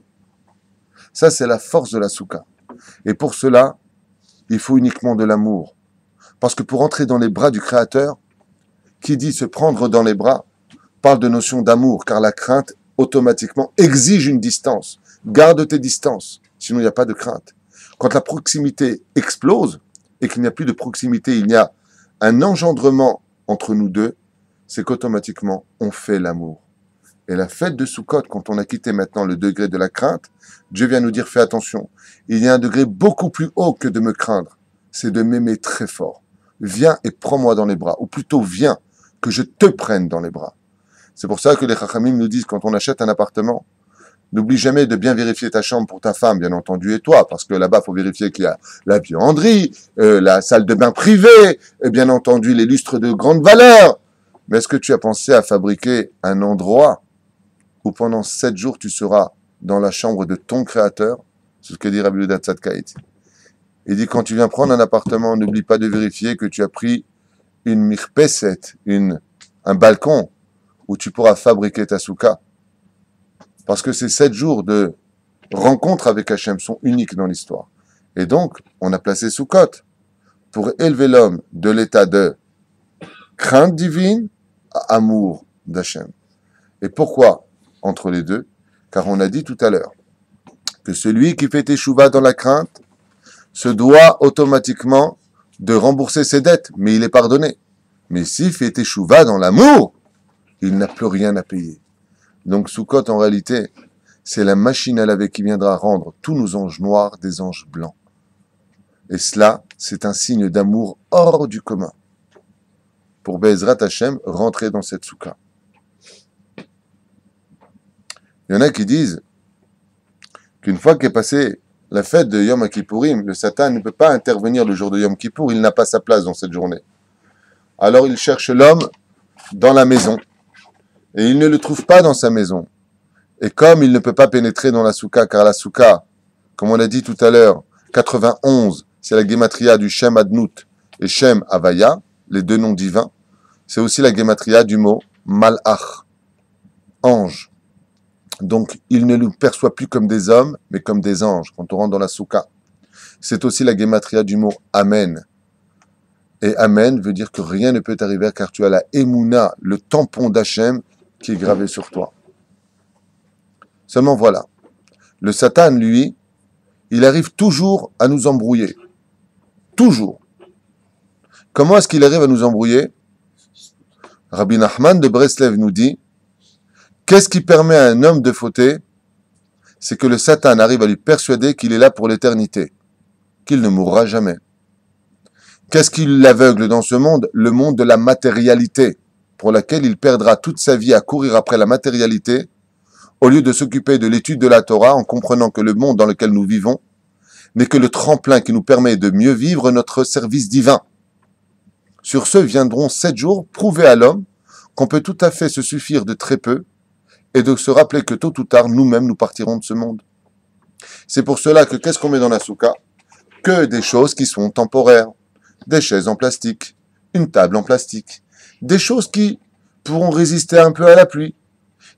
Ça, c'est la force de la Souka. Et pour cela, il faut uniquement de l'amour. Parce que pour entrer dans les bras du Créateur, qui dit se prendre dans les bras, parle de notion d'amour, car la crainte, automatiquement, exige une distance. Garde tes distances, sinon il n'y a pas de crainte. Quand la proximité explose, et qu'il n'y a plus de proximité, il y a un engendrement entre nous deux, c'est qu'automatiquement, on fait l'amour. Et la fête de Sukkot, quand on a quitté maintenant le degré de la crainte, Dieu vient nous dire, fais attention, il y a un degré beaucoup plus haut que de me craindre, c'est de m'aimer très fort. Viens et prends-moi dans les bras, ou plutôt viens, que je te prenne dans les bras. C'est pour ça que les Chachamim nous disent, quand on achète un appartement, n'oublie jamais de bien vérifier ta chambre pour ta femme, bien entendu, et toi, parce que là-bas, il faut vérifier qu'il y a la buanderie, la salle de bain privée, et bien entendu, les lustres de grande valeur. Mais est-ce que tu as pensé à fabriquer un endroit où pendant 7 jours, tu seras dans la chambre de ton créateur? C'est ce que dit Rabbi Yehuda Tzadkaït. Il dit, quand tu viens prendre un appartement, n'oublie pas de vérifier que tu as pris une mirpeset, un balcon, où tu pourras fabriquer ta souka. Parce que ces 7 jours de rencontre avec Hachem sont uniques dans l'histoire. Et donc, on a placé Sukkot pour élever l'homme de l'état de crainte divine à amour d'Hachem. Et pourquoi entre les deux? Car on a dit tout à l'heure que celui qui fait teshuva dans la crainte se doit automatiquement de rembourser ses dettes, mais il est pardonné. Mais s'il fait teshuva dans l'amour, il n'a plus rien à payer. Donc Sukkot, en réalité, c'est la machine à laver qui viendra rendre tous nos anges noirs des anges blancs. Et cela, c'est un signe d'amour hors du commun. Pour Be'ezrat Hashem, rentrer dans cette Souka. Il y en a qui disent qu'une fois qu'est passée la fête de Yom Kippourim, le Satan ne peut pas intervenir le jour de Yom Kippour, il n'a pas sa place dans cette journée. Alors il cherche l'homme dans la maison. Et il ne le trouve pas dans sa maison. Et comme il ne peut pas pénétrer dans la souka, car la souka, comme on a dit tout à l'heure, 91, c'est la guématria du Shem Adnout et Shem Havaya, les deux noms divins. C'est aussi la guématria du mot Malach, ange. Donc, il ne nous perçoit plus comme des hommes, mais comme des anges, quand on rentre dans la soukha. C'est aussi la guématria du mot Amen. Et Amen veut dire que rien ne peut t'arriver car tu as la Emouna, le tampon d'Hachem qui est gravé sur toi. Seulement voilà, le Satan, lui, il arrive toujours à nous embrouiller. Toujours. Comment est-ce qu'il arrive à nous embrouiller? Rabbi Nachman de Breslev nous dit, qu'est-ce qui permet à un homme de fauter? C'est que le Satan arrive à lui persuader qu'il est là pour l'éternité, qu'il ne mourra jamais. Qu'est-ce qui l'aveugle dans ce monde? Le monde de la matérialité, pour laquelle il perdra toute sa vie à courir après la matérialité, au lieu de s'occuper de l'étude de la Torah, en comprenant que le monde dans lequel nous vivons n'est que le tremplin qui nous permet de mieux vivre notre service divin. Sur ce viendront 7 jours prouver à l'homme qu'on peut tout à fait se suffire de très peu et de se rappeler que tôt ou tard, nous-mêmes, nous partirons de ce monde. C'est pour cela que qu'est-ce qu'on met dans la soukha? Que des choses qui sont temporaires. Des chaises en plastique, une table en plastique, des choses qui pourront résister un peu à la pluie.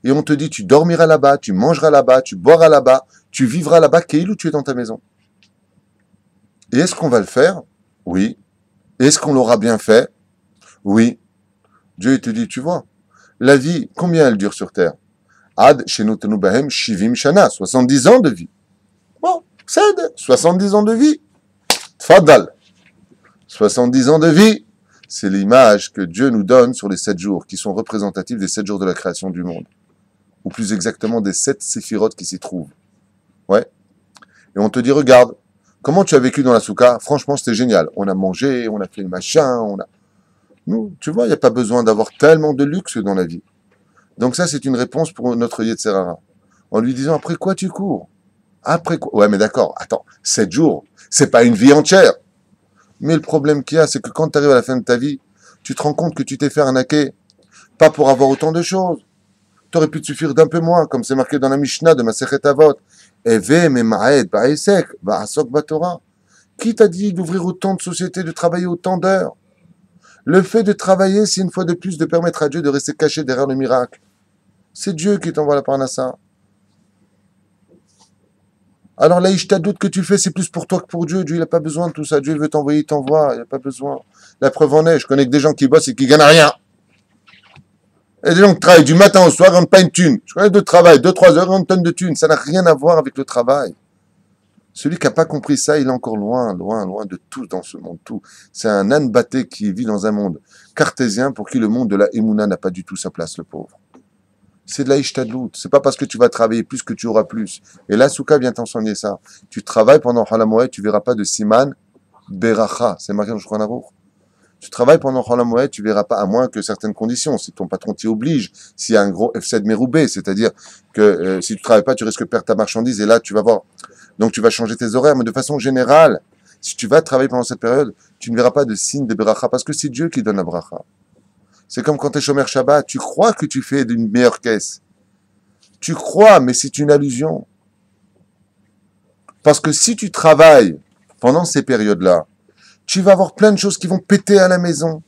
Et on te dit, tu dormiras là-bas, tu mangeras là-bas, tu boiras là-bas, tu vivras là-bas, où tu es dans ta maison. Et est-ce qu'on va le faire? Oui. Est-ce qu'on l'aura bien fait? Oui. Dieu il te dit, tu vois, la vie, combien elle dure sur terre? Ad shenotanu bahem shivim shana, 70 ans de vie. Bon, c'est 70 ans de vie. Tfadal. 70 ans de vie, c'est l'image que Dieu nous donne sur les 7 jours, qui sont représentatifs des 7 jours de la création du monde. Ou plus exactement des 7 séphirotes qui s'y trouvent. Ouais. Et on te dit, regarde, comment tu as vécu dans la soukha? Franchement, c'était génial. On a mangé, on a fait le machin, Nous, tu vois, il n'y a pas besoin d'avoir tellement de luxe dans la vie. Donc ça, c'est une réponse pour notre Yetzerara. En lui disant, après quoi tu cours? Après quoi? Ouais, mais d'accord, attends, 7 jours, c'est pas une vie entière. Mais le problème qu'il y a, c'est que quand tu arrives à la fin de ta vie, tu te rends compte que tu t'es fait arnaquer. Pas pour avoir autant de choses. Tu aurais pu te suffire d'un peu moins, comme c'est marqué dans la Mishnah de Masechet Avot. Eve mema'ed ba'esek ba'asok ba'torah. Qui t'a dit d'ouvrir autant de sociétés, de travailler autant d'heures? Le fait de travailler, c'est une fois de plus de permettre à Dieu de rester caché derrière le miracle. C'est Dieu qui t'envoie la parnassa. Alors là, doute que tu fais, c'est plus pour toi que pour Dieu. Dieu, il n'a pas besoin de tout ça. Dieu veut t'envoyer, il t'envoie. Il n'a pas besoin. La preuve en est, je connais que des gens qui bossent et qui gagnent rien. Et des gens qui travaillent du matin au soir, ils n'ont pas une thune. Je connais de travail, 2-3 heures, ils ont une tonne de thunes. Ça n'a rien à voir avec le travail. Celui qui n'a pas compris ça, il est encore loin, loin, loin de tout dans ce monde. Tout. C'est un âne batté qui vit dans un monde cartésien pour qui le monde de la Emouna n'a pas du tout sa place, le pauvre. C'est de la ishtadlout. C'est pas parce que tu vas travailler plus que tu auras plus. Et là, Souka vient t'enseigner ça. Tu travailles pendant Halamoed, tu verras pas de Siman Beracha. C'est marqué dans le Shulchan Aruch. Tu travailles pendant Halamoed, tu verras pas, à moins que certaines conditions. Si ton patron t'y oblige, s'il y a un gros F7 Meroubé, c'est-à-dire que si tu travailles pas, tu risques de perdre ta marchandise et là, tu vas voir. Donc, tu vas changer tes horaires. Mais de façon générale, si tu vas travailler pendant cette période, tu ne verras pas de signe de Beracha parce que c'est Dieu qui donne la Bracha. C'est comme quand tu es chômeur Shabbat, tu crois que tu fais d'une meilleure caisse. Tu crois, mais c'est une allusion. Parce que si tu travailles pendant ces périodes-là, tu vas avoir plein de choses qui vont péter à la maison.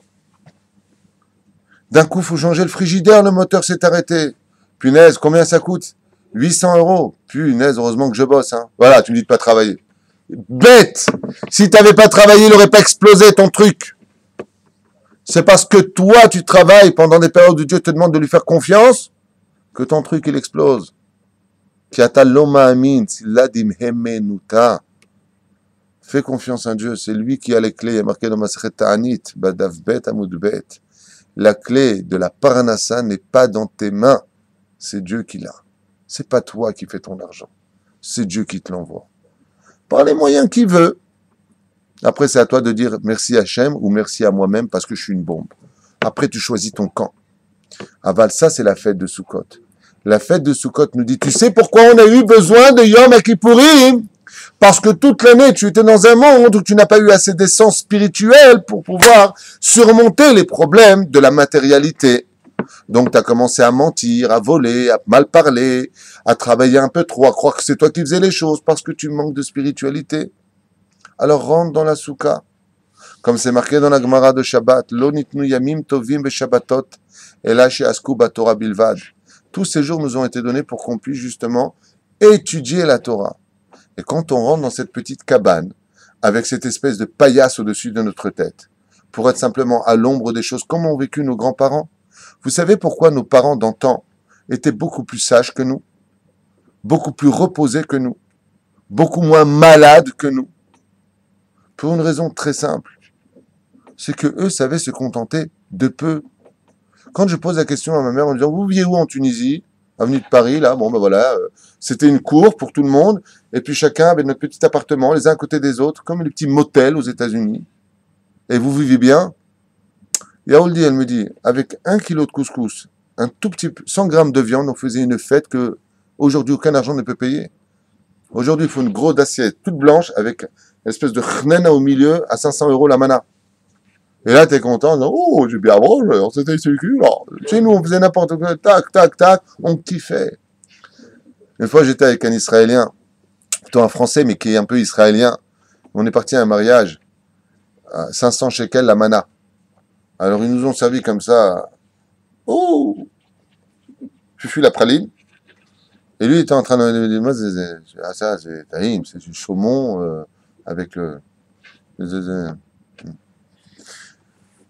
D'un coup, il faut changer le frigidaire, le moteur s'est arrêté. Punaise, combien ça coûte? 800 €. Punaise, heureusement que je bosse. Hein. Voilà, tu me dis de pas travailler. Bête! Si tu n'avais pas travaillé, il n'aurait pas explosé ton truc. C'est parce que toi, tu travailles pendant des périodes où Dieu te demande de lui faire confiance que ton truc, il explose. Fais confiance en Dieu, c'est lui qui a les clés. Il y a marqué dans Masechet Ta'anit, Badav Bet Amud Bet. La clé de la Paranassa n'est pas dans tes mains, c'est Dieu qui l'a. C'est pas toi qui fais ton argent, c'est Dieu qui te l'envoie. Par les moyens qu'il veut. Après, c'est à toi de dire merci à Hachem ou merci à moi-même parce que je suis une bombe. Après, tu choisis ton camp. Aval, ça, c'est la fête de Sukkot. La fête de Sukkot nous dit, tu sais pourquoi on a eu besoin de Yom Kippourim? Parce que toute l'année, tu étais dans un monde où tu n'as pas eu assez d'essence spirituelle pour pouvoir surmonter les problèmes de la matérialité. Donc, tu as commencé à mentir, à voler, à mal parler, à travailler un peu trop, à croire que c'est toi qui faisais les choses parce que tu manques de spiritualité. alors rentre dans la souka. Comme c'est marqué dans la Gemara de Shabbat, Lo nitnu yamim tovim beshabbatot, ela she'asku batorah bilvad. Tous ces jours nous ont été donnés pour qu'on puisse justement étudier la Torah. Et quand on rentre dans cette petite cabane, avec cette espèce de paillasse au-dessus de notre tête, pour être simplement à l'ombre des choses, comme ont vécu nos grands-parents, vous savez pourquoi nos parents d'antan étaient beaucoup plus sages que nous, beaucoup plus reposés que nous, beaucoup moins malades que nous? Pour une raison très simple. C'est que eux savaient se contenter de peu. Quand je pose la question à ma mère en disant, vous vivez où en Tunisie? Avenue de Paris, là, bon ben voilà, c'était une cour pour tout le monde, et puis chacun avait notre petit appartement, les uns à côté des autres, comme les petits motels aux États-Unis. Et vous vivez bien? Yaouldi, elle me dit, avec 1 kilo de couscous, un tout petit 100 grammes de viande, on faisait une fête que aujourd'hui aucun argent ne peut payer. Aujourd'hui, il faut une grosse assiette toute blanche avec une espèce de chnena au milieu à 500 € la mana. Et là, t'es content, non, oh, j'ai bien mangé, on s'était sur le cul, là. Chez nous, on faisait n'importe quoi, tac, tac, tac, on kiffait. Une fois, j'étais avec un Israélien, plutôt un Français, mais qui est un peu israélien. On est parti à un mariage, à 500 shekels la mana. Alors, ils nous ont servi comme ça, oh, je suis la praline. Et lui, il était en train de dire, moi, ça, c'est taïm, c'est du saumon, avec le...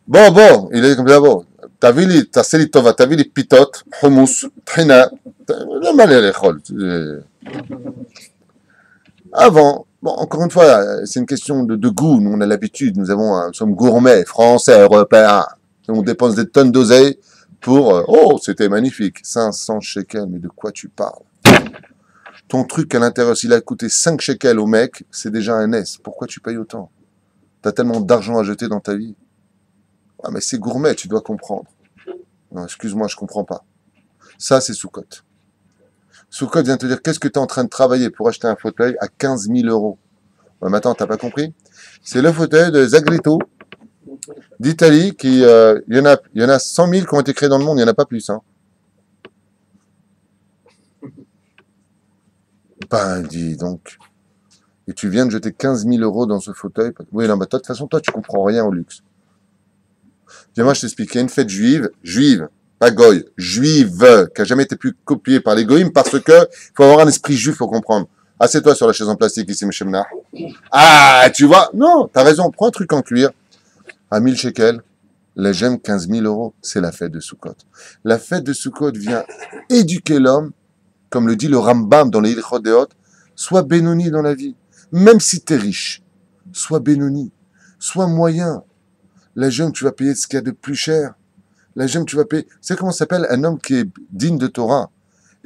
Bon, il est comme ça, bon. T'as vu les pitotes, hummus, trina, avant, bon, encore une fois, c'est une question de goût. Nous, on a l'habitude, nous sommes gourmets, français, européens. On dépense des tonnes d'oseille pour, oh, c'était magnifique. 500 shekels, mais de quoi tu parles? Ton truc à l'intérieur, s'il a coûté 5 shekels au mec, c'est déjà un S. Pourquoi tu payes autant? T'as tellement d'argent à jeter dans ta vie. Ah, mais c'est gourmet, tu dois comprendre. Non, excuse-moi, je comprends pas. Ça, c'est Soukot. Soukot vient te dire, qu'est-ce que tu es en train de travailler pour acheter un fauteuil à 15 000 €? Ouais, mais attends, t'as pas compris? C'est le fauteuil de Zagrito, d'Italie, qui, il y en a 100 000 qui ont été créés dans le monde, il n'y en a pas plus, hein. Ben, dis donc. Et tu viens de jeter 15 000 € dans ce fauteuil. Oui, non, bah, toi, de toute façon, toi, tu comprends rien au luxe. Viens-moi, je t'explique. Il y a une fête juive, pas goy, juive, qui a jamais été plus copiée par les goïms parce que faut avoir un esprit juif pour comprendre. Assieds-toi sur la chaise en plastique ici, Meshemna. Ah, tu vois? Non, t'as raison. Prends un truc en cuir. À 1000 shekels. Les gemmes, 15 000 €. C'est la fête de Sukkot. La fête de Sukkot vient éduquer l'homme, comme le dit le Rambam dans les Ilchot Deot, sois bénoni dans la vie. Même si t'es riche, sois bénoni. Sois moyen. La gemme, tu vas payer ce qu'il y a de plus cher. La gemme, tu vas payer... C'est comment ça s'appelle un homme qui est digne de Torah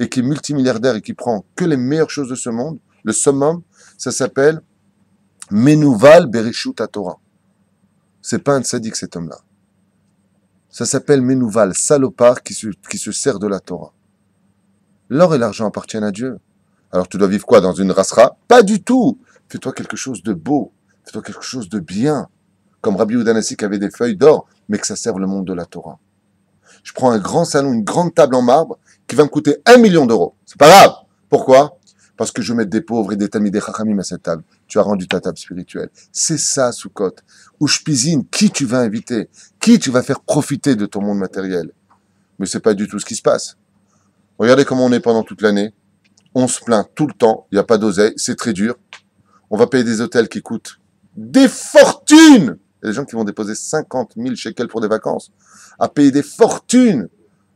et qui est multimilliardaire et qui prend que les meilleures choses de ce monde, le summum, ça s'appelle Menouval Bereshut Torah. C'est pas un tzaddik cet homme-là. Ça s'appelle Menouval, salopard qui se sert de la Torah. L'or et l'argent appartiennent à Dieu. Alors tu dois vivre quoi? Dans une rasra? Pas du tout. Fais-toi quelque chose de beau. Fais-toi quelque chose de bien. Comme Rabbi Udanassi qui avait des feuilles d'or, mais que ça serve le monde de la Torah. Je prends un grand salon, une grande table en marbre, qui va me coûter 1 million d'euros. C'est pas grave. Pourquoi? Parce que je vais mettre des pauvres et des talmidei chachamim à cette table. Tu as rendu ta table spirituelle. C'est ça, Soukot. Où je pisine, qui tu vas inviter? Qui tu vas faire profiter de ton monde matériel? Mais c'est pas du tout ce qui se passe. Regardez comment on est pendant toute l'année. On se plaint tout le temps. Il n'y a pas d'oseille. C'est très dur. On va payer des hôtels qui coûtent des fortunes. Il y a des gens qui vont déposer 50 000 shekels pour des vacances. À payer des fortunes.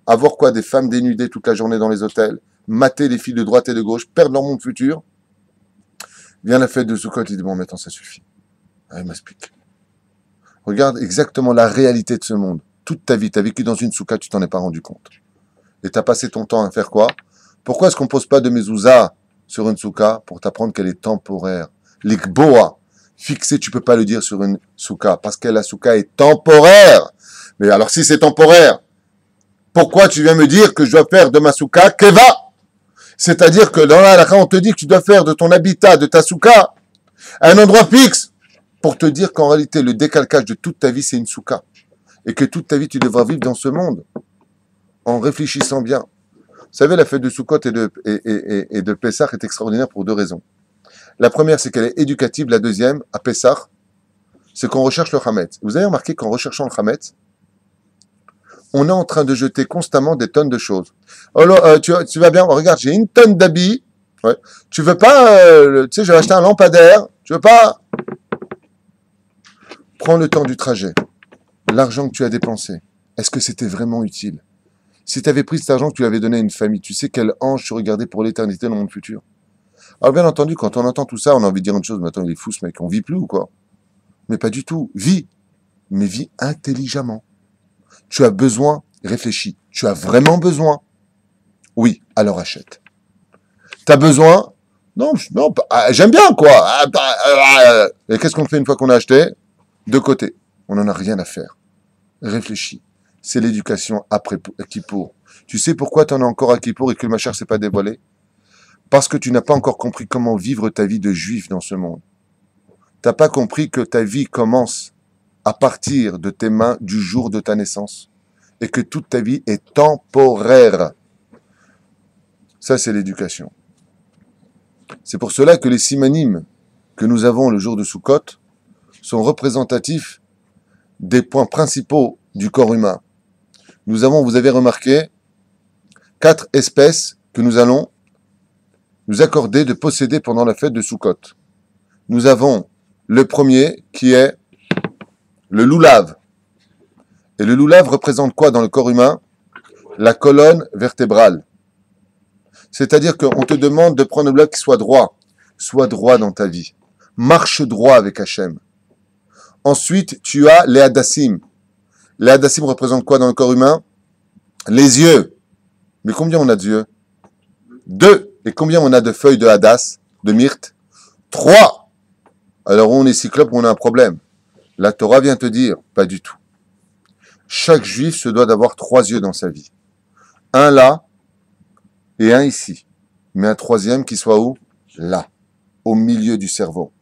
À voir quoi? Des femmes dénudées toute la journée dans les hôtels. Mater les filles de droite et de gauche. Perdre leur monde futur. Vient la fête de Sukkot. Il dit, bon, maintenant, ça suffit. Ah, il m'explique. Regarde exactement la réalité de ce monde. Toute ta vie, tu as vécu dans une soukha, tu t'en es pas rendu compte. Et tu as passé ton temps à faire quoi? Pourquoi est-ce qu'on ne pose pas de mezouza sur une soukha pour t'apprendre qu'elle est temporaire? L'ikboa, fixé, tu peux pas le dire sur une soukha, parce que la soukha est temporaire. Mais alors si c'est temporaire, pourquoi tu viens me dire que je dois faire de ma soukha keva? C'est-à-dire que dans la halakha, on te dit que tu dois faire de ton habitat, de ta soukha, un endroit fixe, pour te dire qu'en réalité, le décalcage de toute ta vie, c'est une soukha. Et que toute ta vie, tu devras vivre dans ce monde, en réfléchissant bien. Vous savez, la fête de Sukkot et de Pessah est extraordinaire pour deux raisons. La première, c'est qu'elle est éducative. La deuxième, à Pessah, c'est qu'on recherche le Hametz. Vous avez remarqué qu'en recherchant le Hametz, on est en train de jeter constamment des tonnes de choses. Oh là, tu vas bien, regarde, j'ai une tonne d'habits. Ouais. Tu veux pas, tu sais, j'ai acheté un lampadaire. Tu veux pas? Prends le temps du trajet. L'argent que tu as dépensé, est-ce que c'était vraiment utile? Si tu avais pris cet argent que tu l'avais donné à une famille, tu sais quel ange tu regardais pour l'éternité dans le monde futur? Alors bien entendu, quand on entend tout ça, on a envie de dire une chose, mais attends, il est fou ce mec, on vit plus ou quoi? Mais pas du tout. Vis, mais vis intelligemment. Tu as besoin, réfléchis. Tu as vraiment besoin? Oui, alors achète. T'as besoin? Non, non, j'aime bien quoi. Et qu'est-ce qu'on fait une fois qu'on a acheté? De côté. On n'en a rien à faire. Réfléchis. C'est l'éducation après Kippour. Tu sais pourquoi tu en as encore à Kippour et que le Machar s'est pas dévoilé? Parce que tu n'as pas encore compris comment vivre ta vie de juif dans ce monde. T'as pas compris que ta vie commence à partir de tes mains du jour de ta naissance et que toute ta vie est temporaire. Ça, c'est l'éducation. C'est pour cela que les simanimes que nous avons le jour de Sukkot sont représentatifs des points principaux du corps humain. Nous avons, vous avez remarqué, 4 espèces que nous allons nous accorder de posséder pendant la fête de Sukkot. Nous avons le premier qui est le loulav. Et le loulav représente quoi dans le corps humain? La colonne vertébrale. C'est-à-dire qu'on te demande de prendre le bloc qui soit droit. Sois droit dans ta vie. Marche droit avec Hachem. Ensuite, tu as les hadassim. Les hadassim représentent quoi dans le corps humain? Les yeux. Mais combien on a d'yeux? 2. Et combien on a de feuilles de hadas, de myrte? 3. Alors on est cyclope, on a un problème. La Torah vient te dire, pas du tout. Chaque juif se doit d'avoir 3 yeux dans sa vie. Un là et un ici. Mais un troisième qui soit où? Là, au milieu du cerveau.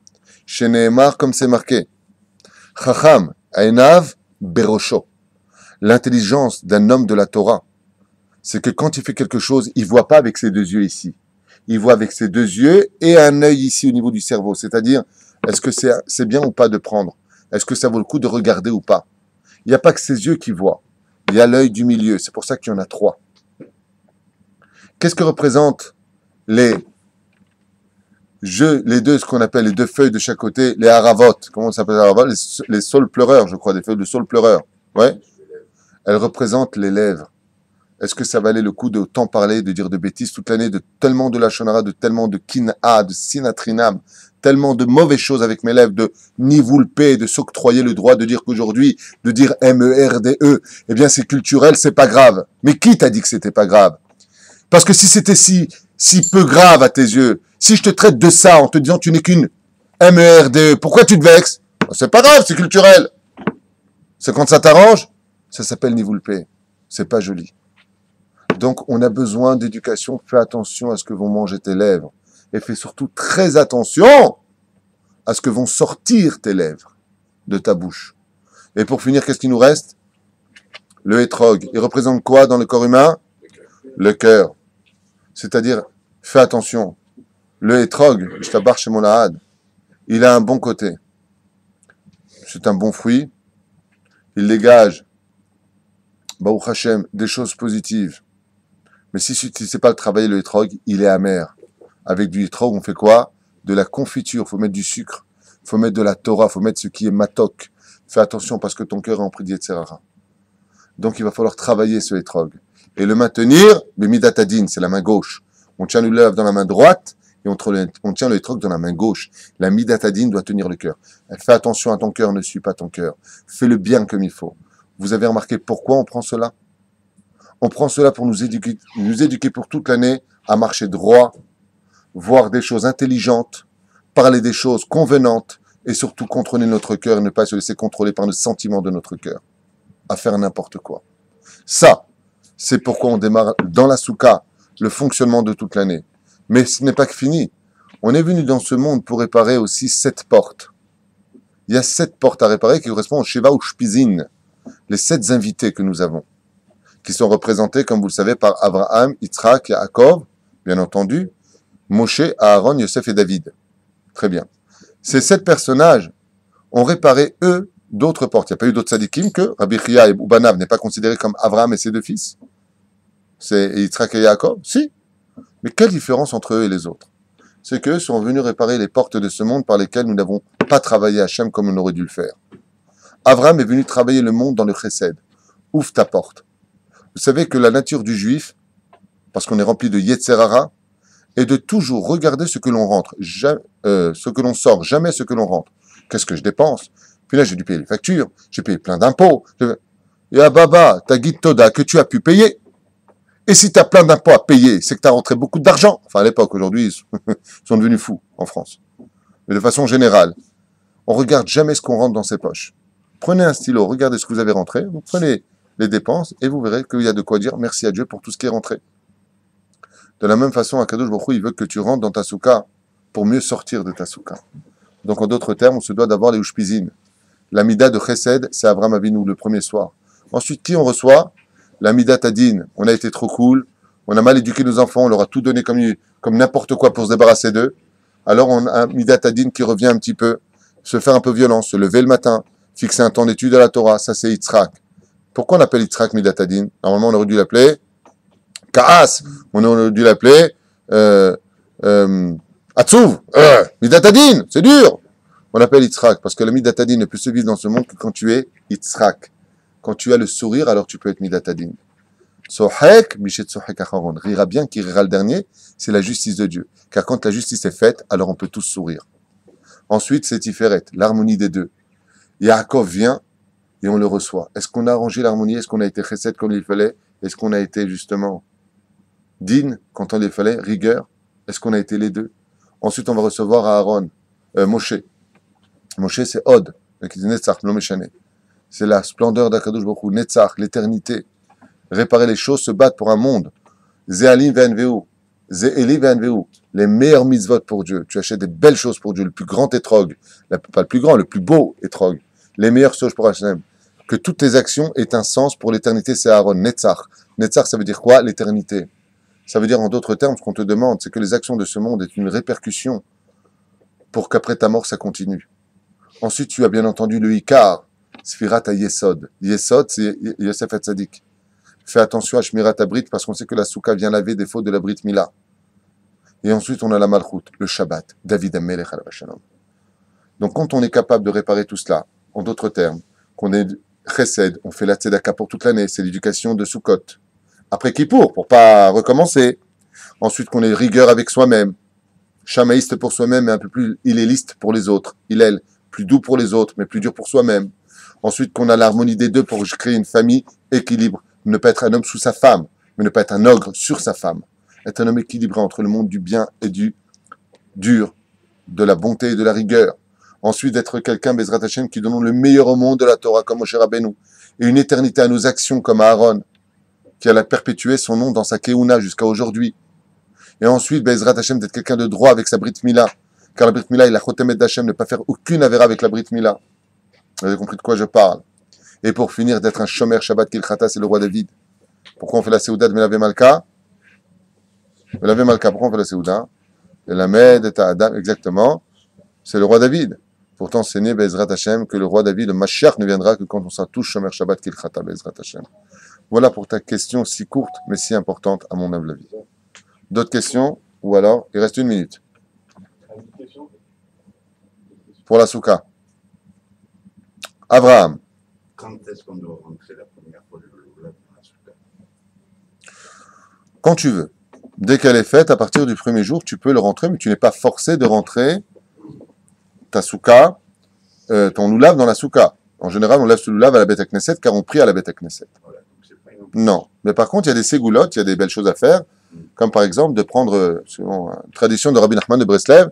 Chez Nehemar, comme c'est marqué, Chacham, Aenav, Berosho. L'intelligence d'un homme de la Torah, c'est que quand il fait quelque chose, il voit pas avec ses 2 yeux ici. Il voit avec ses 2 yeux et un œil ici au niveau du cerveau. C'est-à-dire, est-ce que c'est bien ou pas de prendre? Est-ce que ça vaut le coup de regarder ou pas? Il n'y a pas que ses yeux qui voient. Il y a l'œil du milieu. C'est pour ça qu'il y en a 3. Qu'est-ce que représentent les 2, ce qu'on appelle les 2 feuilles de chaque côté, les haravot? Comment ça s'appelle haravot? Les saules pleureurs, je crois, des feuilles de saules pleureurs. Ouais. Elles représentent les lèvres. Est-ce que ça valait le coup de tant parler, de dire de bêtises toute l'année, de tellement de lachonara, de tellement de kin'a, de sinatrinam, tellement de mauvaises choses avec mes lèvres, de nivoulper, de s'octroyer le droit de dire qu'aujourd'hui, de dire MERDE, eh bien c'est culturel, c'est pas grave. Mais qui t'a dit que c'était pas grave? Parce que si c'était si peu grave à tes yeux, si je te traite de ça en te disant tu n'es qu'une MERDE, pourquoi tu te vexes? C'est pas grave, c'est culturel. C'est quand ça t'arrange, ça s'appelle nivoulper. C'est pas joli. Donc, on a besoin d'éducation. Fais attention à ce que vont manger tes lèvres. Et fais surtout très attention à ce que vont sortir tes lèvres de ta bouche. Et pour finir, qu'est-ce qui nous reste? Le hétrog. Il représente quoi dans le corps humain? Le cœur. C'est-à-dire, fais attention. Le hétrog, je t'abarre chez mon lahad, il a un bon côté. C'est un bon fruit. Il dégage, Baruch Hashem, des choses positives. Mais si tu ne sais pas le travailler, le hétrog, il est amer. Avec du hétrog, on fait quoi? De la confiture, il faut mettre du sucre, il faut mettre de la Torah, il faut mettre ce qui est matok. Fais attention parce que ton cœur est empli d'Yetzerara. Donc il va falloir travailler ce hétrog. Et le maintenir, le midatadin, c'est la main gauche. On tient le lèvre dans la main droite et on tient le hétrog dans la main gauche. La midatadin doit tenir le cœur. Fais attention à ton cœur, ne suis pas ton cœur. Fais le bien comme il faut. Vous avez remarqué pourquoi on prend cela? On prend cela pour nous éduquer pour toute l'année à marcher droit, voir des choses intelligentes, parler des choses convenantes et surtout contrôler notre cœur et ne pas se laisser contrôler par le sentiment de notre cœur à faire n'importe quoi. Ça, c'est pourquoi on démarre dans la soukha le fonctionnement de toute l'année. Mais ce n'est pas que fini. On est venu dans ce monde pour réparer aussi 7 portes. Il y a 7 portes à réparer qui correspondent au Sheva ou Shpizin, les 7 invités que nous avons, qui sont représentés, comme vous le savez, par Abraham, Yitzhak, Yaakov, bien entendu, Moshe, Aaron, Yosef et David. Très bien. Ces 7 personnages ont réparé, eux, d'autres portes. Il n'y a pas eu d'autres tzadikim que Rabbi Chia et Ubanav n'est pas considéré comme Abraham et ses 2 fils. C'est Yitzhak et Yaakov. Si. Mais quelle différence entre eux et les autres? C'est qu'eux sont venus réparer les portes de ce monde par lesquelles nous n'avons pas travaillé Hachem comme on aurait dû le faire. Abraham est venu travailler le monde dans le chesed. Ouvre ta porte. Vous savez que la nature du juif, parce qu'on est rempli de Yetzer Hara, est de toujours regarder ce que l'on rentre, ce que l'on sort, jamais ce que l'on rentre. Qu'est-ce que je dépense? Puis là, j'ai dû payer les factures, j'ai payé plein d'impôts. Et à Baba, ta guide Toda que tu as pu payer. Et si tu as plein d'impôts à payer, c'est que tu as rentré beaucoup d'argent. Enfin, à l'époque, aujourd'hui, ils sont devenus fous en France. Mais de façon générale, on regarde jamais ce qu'on rentre dans ses poches. Prenez un stylo, regardez ce que vous avez rentré, vous prenez les dépenses et vous verrez qu'il y a de quoi dire merci à Dieu pour tout ce qui est rentré. De la même façon, Akadosh Baruch Hu, il veut que tu rentres dans ta souka pour mieux sortir de ta souka. Donc, en d'autres termes, on se doit d'avoir les ushpizin. La mida de Chesed, c'est Abraham Avinu, le premier soir. Ensuite, qui on reçoit? La mida Tadin. On a été trop cool, on a mal éduqué nos enfants, on leur a tout donné comme n'importe quoi pour se débarrasser d'eux. Alors, on a un mida Tadin qui revient un petit peu, se faire un peu violence, se lever le matin, fixer un temps d'étude à la Torah. Ça, c'est Yitzhak. Pourquoi on appelle Yitzhak mida Tadin? Normalement, on aurait dû l'appeler Kaas. On aurait dû l'appeler Atzuv. Midatadin, c'est dur. On l'appelle Yitzhak parce que le Midatadin ne peut se vivre dans ce monde que quand tu es Yitzhak. Quand tu as le sourire, alors tu peux être Midatadin. Sohek, Mishet Sohek Acharon. Rira bien qui rira le dernier, c'est la justice de Dieu. Car quand la justice est faite, alors on peut tous sourire. Ensuite, c'est Tiferet, l'harmonie des deux. Yaakov vient et on le reçoit. Est-ce qu'on a arrangé l'harmonie? Est-ce qu'on a été chesed comme il fallait? Est-ce qu'on a été justement din quand on les fallait? Rigueur? Est-ce qu'on a été les deux? Ensuite, on va recevoir Aaron, Moshe. Moshe, c'est Od, Netzach, Lomeshane. C'est la splendeur d'Akadosh Baruch Hu, Netzach, l'éternité. Réparer les choses, se battre pour un monde. Ze'alim ve'anveu, Ze'eli ve'anveu. Les meilleurs mitzvot pour Dieu. Tu achètes des belles choses pour Dieu, le plus grand étrog, pas le plus grand, le plus beau étrog. Les meilleures choses pour Hachem. Que toutes tes actions aient un sens pour l'éternité, c'est Aaron, Netzach. Netzach, ça veut dire quoi? L'éternité. Ça veut dire, en d'autres termes, ce qu'on te demande, c'est que les actions de ce monde aient une répercussion pour qu'après ta mort, ça continue. Ensuite, tu as bien entendu le Ikar, Sfirat à Yesod. Yesod, c'est Yosef Hatzadik. Fais attention à Shmirat Abrit parce qu'on sait que la Souka vient laver des fautes de la Brit Mila. Et ensuite, on a la Malchut, le Shabbat, David Amelech alav shalom. Donc, quand on est capable de réparer tout cela, en d'autres termes, qu'on est Chesed, on fait la Tzedaka pour toute l'année, c'est l'éducation de Sukkot. Après Kippour, pour pas recommencer. Ensuite, qu'on ait rigueur avec soi-même. Chamaïste pour soi-même, mais un peu plus illéliste pour les autres. Hillel, plus doux pour les autres, mais plus dur pour soi-même. Ensuite, qu'on a l'harmonie des deux pour créer une famille équilibre. Ne pas être un homme sous sa femme, mais ne pas être un ogre sur sa femme. Être un homme équilibré entre le monde du bien et du dur, de la bonté et de la rigueur. Ensuite, d'être quelqu'un, Bezrat Hashem, qui donne le meilleur au monde de la Torah, comme Moshe Rabbeinu. Et une éternité à nos actions, comme à Aaron, qui a perpétué son nom dans sa Keuna jusqu'à aujourd'hui. Et ensuite, Bezrat Hashem, d'être quelqu'un de droit avec sa Brit Mila. Car la Brit Mila, il a Chotemet d'Hashem, ne pas faire aucune avéra avec la Brit Mila. Vous avez compris de quoi je parle. Et pour finir, d'être un Shomer Shabbat Kilchata, c'est le roi David. Pourquoi on fait la Séouda de Melavé Malka? Melavé Malka, pourquoi on fait la Séouda? Elamed et Adam, exactement. C'est le roi David. Pourtant, c'est né Bezrat Hashem que le roi David, le Mashiach, ne viendra que quand on sera tous Shomer Shabbat Kilchata, Bezrat Hashem. Voilà pour ta question si courte, mais si importante, à mon humble avis. D'autres questions? Ou alors, il reste 1 minute. Pour la Souka. Abraham. Quand est-ce qu'on doit rentrer la première fois le Lulav dans la Souka? Quand tu veux. Dès qu'elle est faite, à partir du premier jour, tu peux le rentrer, mais tu n'es pas forcé de rentrer ta Souka, ton Lulav dans la Souka. En général, on lève ce Lulav à la Beth Knesset car on prie à la Beth Knesset. Voilà, donc c'est pas une... Non. Mais par contre, il y a des ségoulottes, il y a des belles choses à faire, comme par exemple de prendre, selon la tradition de Rabbi Nachman de Breslev,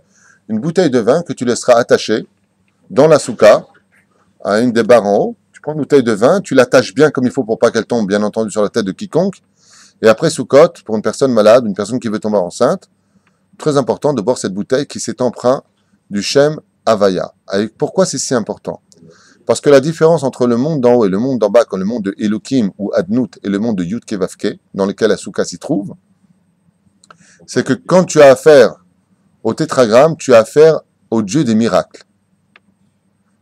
une bouteille de vin que tu laisseras attachée dans la Souka, à une des barres en haut. Tu prends une bouteille de vin, tu l'attaches bien comme il faut pour pas qu'elle tombe, bien entendu, sur la tête de quiconque. Et après Soukot, pour une personne malade, une personne qui veut tomber enceinte, très important de boire cette bouteille qui s'est emprunt du Shem Havaya. Pourquoi c'est si important? Parce que la différence entre le monde d'en haut et le monde d'en bas, comme le monde de Elohim ou Adnout et le monde de Yud Kevavke, dans lequel la Souka s'y trouve, c'est que quand tu as affaire au tétragramme, tu as affaire au Dieu des miracles.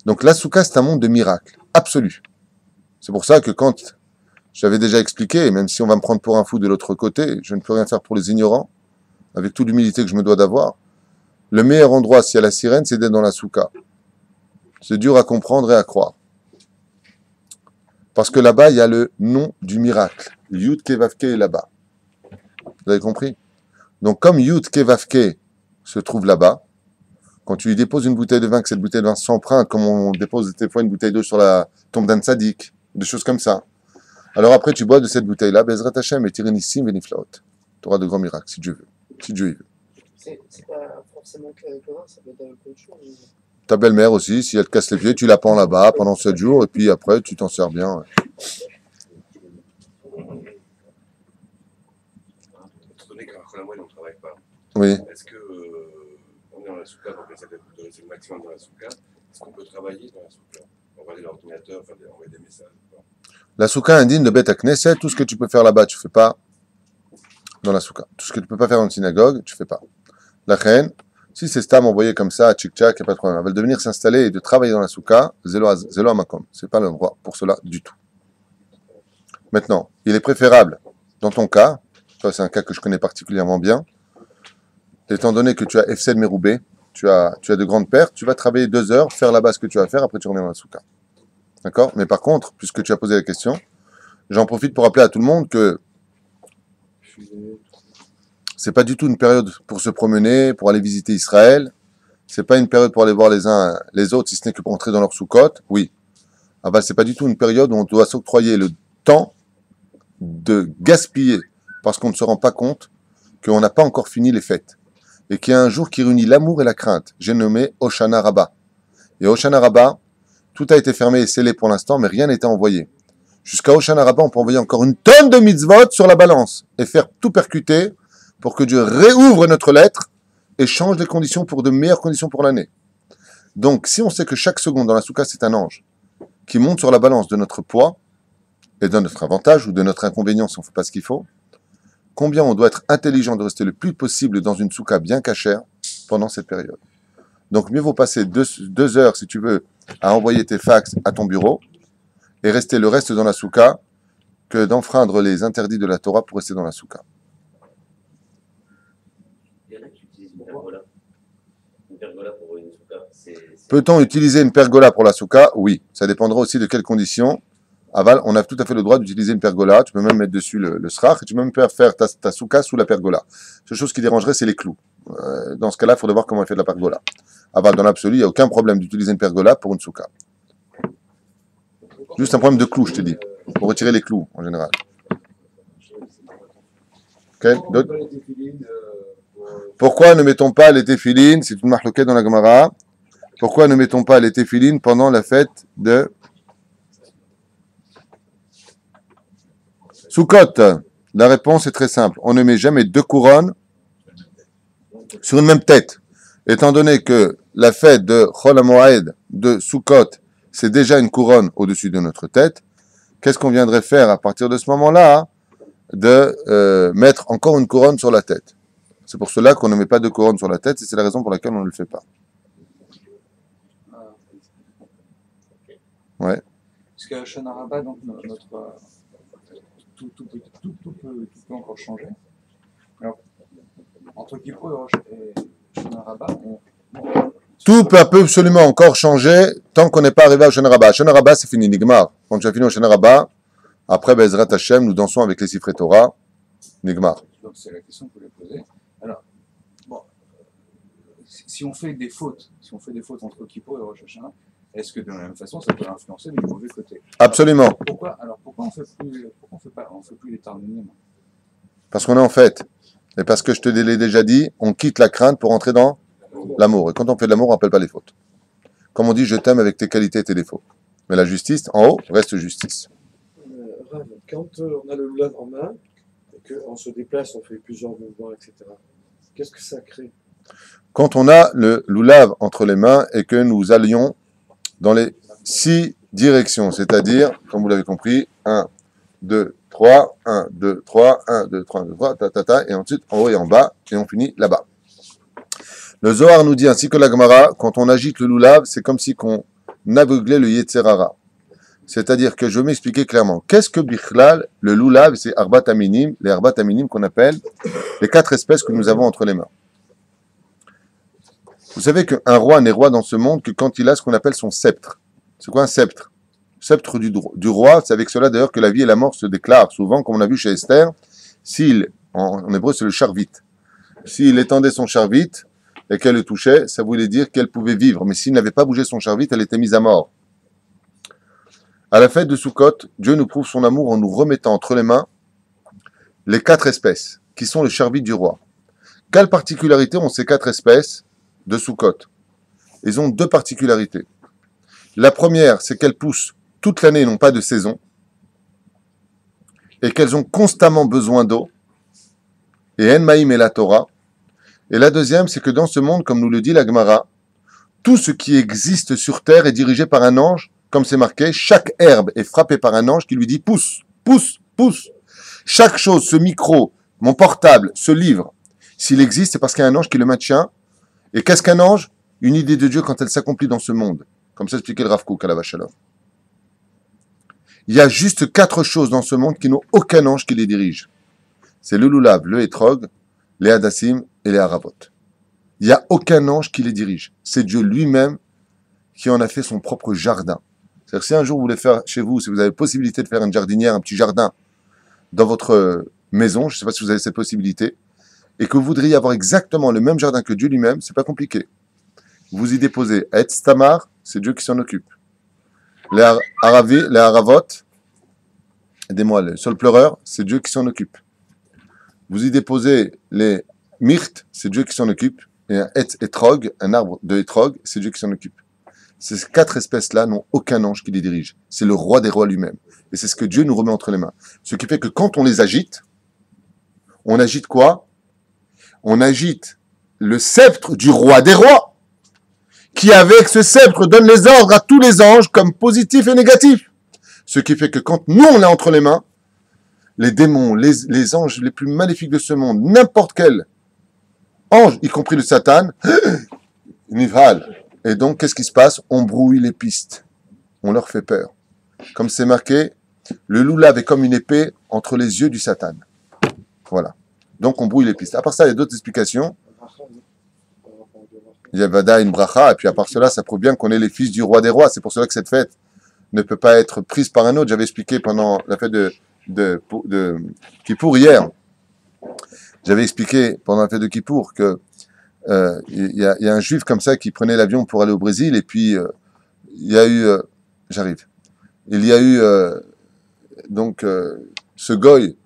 Donc la soukha, c'est un monde de miracles, absolu. C'est pour ça que quand j'avais déjà expliqué, même si on va me prendre pour un fou de l'autre côté, je ne peux rien faire pour les ignorants, avec toute l'humilité que je me dois d'avoir. Le meilleur endroit, s'il y a la sirène, c'est d'être dans la soukha. C'est dur à comprendre et à croire. Parce que là-bas, il y a le nom du miracle. Yud Kevavke est là-bas. Vous avez compris? Donc, comme Yud Kevavke se trouve là-bas, quand tu lui déposes une bouteille de vin, que cette bouteille de vin s'emprunte, comme on dépose des fois une bouteille d'eau sur la tombe d'un tzaddik, des choses comme ça. Alors après, tu bois de cette bouteille-là, Bezrat Hashem et Tirenissim Veniflaot. Tu auras de grands miracles, si Dieu veut. Si Dieu y veut. C'est pas forcément que avec le vin, ça peut être avec autre chose. Ta belle-mère aussi, si elle te casse les pieds, tu la pends là-bas pendant 7 jours, et puis après, tu t'en sers bien. Ouais. Étant donné qu'à la moelle, on ne travaille pas, Oui. est-ce que on est dans la soukha, donc on essaie de rester le maximum dans la soukha, est-ce qu'on peut travailler dans la soukha? On va aller à l'ordinateur, envoyer des messages. La soukha indigne de Beth Knesset, tout ce que tu peux faire là-bas, tu fais pas dans la soukha. Tout ce que tu peux pas faire dans une synagogue, tu fais pas. La reine, si c'est Stam envoyé comme ça, tchik-tchak, il n'y a pas de problème. Elle va devenir s'installer et de travailler dans la soukha, zélo à makom. C'est pas l'endroit pour cela du tout. Maintenant, il est préférable, dans ton cas, ça c'est un cas que je connais particulièrement bien, étant donné que tu as Efsed Meroubé, tu as de grandes pertes, tu vas travailler 2 heures, faire là-bas ce que tu vas faire, après tu reviens dans la soukha. D'accord? Mais par contre, puisque tu as posé la question, j'en profite pour rappeler à tout le monde que c'est pas du tout une période pour se promener, pour aller visiter Israël. C'est pas une période pour aller voir les uns les autres, si ce n'est que pour entrer dans leur soukhoth. Oui. Ah bah, c'est pas du tout une période où on doit s'octroyer le temps de gaspiller parce qu'on ne se rend pas compte qu'on n'a pas encore fini les fêtes. Et qu'il y a un jour qui réunit l'amour et la crainte. J'ai nommé Hoshana Rabbah. Et Hoshana Rabbah, tout a été fermé et scellé pour l'instant, mais rien n'a été envoyé. Jusqu'à Hoshana Rabbah, on peut envoyer encore une tonne de mitzvot sur la balance et faire tout percuter pour que Dieu réouvre notre lettre et change les conditions pour de meilleures conditions pour l'année. Donc, si on sait que chaque seconde dans la soukha, c'est un ange qui monte sur la balance de notre poids et de notre avantage ou de notre inconvénient si on ne fait pas ce qu'il faut, combien on doit être intelligent de rester le plus possible dans une soukha bien cachère pendant cette période. Donc, mieux vaut passer 2 heures, si tu veux, à envoyer tes fax à ton bureau et rester le reste dans la soukha que d'enfreindre les interdits de la Torah pour rester dans la soukha. Il y en a qui utilisent une pergola. Une pergola pour une soukha. Peut-on utiliser une pergola pour la soukha? Oui. Ça dépendra aussi de quelles conditions. Aval, on a tout à fait le droit d'utiliser une pergola. Tu peux même mettre dessus le srach et tu peux même faire ta soukha sous la pergola. La seule chose qui dérangerait, c'est les clous. Dans ce cas-là, il faudrait voir comment on fait de la pergola. Aval, dans l'absolu, il n'y a aucun problème d'utiliser une pergola pour une soukha. Juste un problème de clous, je te dis. Pour retirer les clous, en général. Okay. Pourquoi ne mettons pas les téphilines? C'est une marloquette dans la Gemara. Pourquoi ne mettons pas les téphilines pendant la fête de Sukkot? La réponse est très simple. On ne met jamais 2 couronnes sur une même tête. Étant donné que la fête de Chol HaMoed de Sukkot, c'est déjà une couronne au-dessus de notre tête, qu'est-ce qu'on viendrait faire à partir de ce moment-là? De mettre encore une couronne sur la tête. C'est pour cela qu'on ne met pas de couronne sur la tête et c'est la raison pour laquelle on ne le fait pas. Ouais. Parce que Hoshana Rabbah, donc notre tout peut encore changer. Alors, entre Kippour et Hoshana Rabbah, tout peut absolument encore changer tant qu'on n'est pas arrivé à Hoshana Rabbah. Hoshana Rabbah, c'est fini, Nigmar. Quand tu as fini Hoshana Rabbah, après Bezrat Hashem, nous dansons avec les Sifrei Torah, Nigmar. Donc c'est la question que je voulais poser. Alors, bon, si on fait des fautes entre Kippour et Rosh Hashanah, est-ce que de la même façon, ça peut influencer du mauvais côté? Absolument. Pourquoi on fait plus les Targunim? Parce qu'on est en fête. Et parce que je te l'ai déjà dit, on quitte la crainte pour entrer dans l'amour. Et quand on fait de l'amour, on ne rappelle pas les fautes. Comme on dit, je t'aime avec tes qualités et tes défauts. Mais la justice, en haut, reste justice. Rav, quand on a le lulav en main, et qu'on se déplace, on fait plusieurs mouvements, etc., qu'est-ce que ça crée? Quand on a le lulav entre les mains et que nous allions dans les 6 directions, c'est-à-dire, comme vous l'avez compris, 1, 2, 3, 1, 2, 3, 1, 2, 3, 1, 2, 3, ta, et ensuite en haut et en bas, et on finit là-bas. Le Zohar nous dit, ainsi que la Gemara, quand on agite le loulav, c'est comme si on aveuglait le Yetzer Hara. C'est-à-dire que je vais m'expliquer clairement. Qu'est-ce que Bichlal, le loulav, c'est Arbat Aminim, les Arbat Aminim qu'on appelle les 4 espèces que nous avons entre les mains. Vous savez qu'un roi n'est roi dans ce monde que quand il a ce qu'on appelle son sceptre. C'est quoi un sceptre? Sceptre du roi, c'est avec cela d'ailleurs que la vie et la mort se déclarent souvent, comme on a vu chez Esther. En hébreu c'est le charvit. S'il étendait son charvit et qu'elle le touchait, ça voulait dire qu'elle pouvait vivre. Mais s'il n'avait pas bougé son charvit, elle était mise à mort. À la fête de Sukkot, Dieu nous prouve son amour en nous remettant entre les mains les 4 espèces, qui sont le charvit du roi. Quelle particularité ont ces 4 espèces de Sukkot? Ils ont 2 particularités. La première, c'est qu'elles poussent toute l'année et n'ont pas de saison, et qu'elles ont constamment besoin d'eau, et En Maïm et la Torah. Et la deuxième, c'est que dans ce monde, comme nous le dit la Gemara, tout ce qui existe sur terre est dirigé par un ange, comme c'est marqué, chaque herbe est frappée par un ange qui lui dit pousse, pousse, pousse. Chaque chose, ce micro, mon portable, ce livre, s'il existe, c'est parce qu'il y a un ange qui le maintient. Et qu'est-ce qu'un ange? Une idée de Dieu quand elle s'accomplit dans ce monde. Comme ça expliquait le Rav Kook à la Vachalov. Il y a juste 4 choses dans ce monde qui n'ont aucun ange qui les dirige. C'est le loulav, le hétrog, les hadassim et les haravot. Il n'y a aucun ange qui les dirige. C'est Dieu lui-même qui en a fait son propre jardin. C'est-à-dire si un jour vous voulez faire chez vous, si vous avez la possibilité de faire une jardinière, un petit jardin dans votre maison, je ne sais pas si vous avez cette possibilité, et que vous voudriez avoir exactement le même jardin que Dieu lui-même, c'est pas compliqué. Vous y déposez Etz Tamar, c'est Dieu qui s'en occupe. Les haravot, aidez-moi, le sol pleureur, c'est Dieu qui s'en occupe. Vous y déposez les myrtes, c'est Dieu qui s'en occupe. Et un etrog, un arbre de etrog, c'est Dieu qui s'en occupe. Ces 4 espèces-là n'ont aucun ange qui les dirige. C'est le roi des rois lui-même. Et c'est ce que Dieu nous remet entre les mains. Ce qui fait que quand on les agite, on agite quoi? On agite le sceptre du roi des rois, qui avec ce sceptre donne les ordres à tous les anges comme positifs et négatifs. Ce qui fait que quand nous on l'a entre les mains, les démons, les anges les plus maléfiques de ce monde, n'importe quel ange, y compris le Satan, nivral. Et donc qu'est-ce qui se passe? On brouille les pistes. On leur fait peur. Comme c'est marqué, le loulav est comme une épée entre les yeux du Satan. Voilà. Donc on brouille les pistes. À part ça, il y a d'autres explications. Il y a Vada, une bracha, et puis à part cela, ça prouve bien qu'on est les fils du roi des rois. C'est pour cela que cette fête ne peut pas être prise par un autre. J'avais expliqué pendant la fête de Kippour hier. J'avais expliqué pendant la fête de Kippour que il y a un juif comme ça qui prenait l'avion pour aller au Brésil, et puis il y a eu, il y a eu donc ce goy,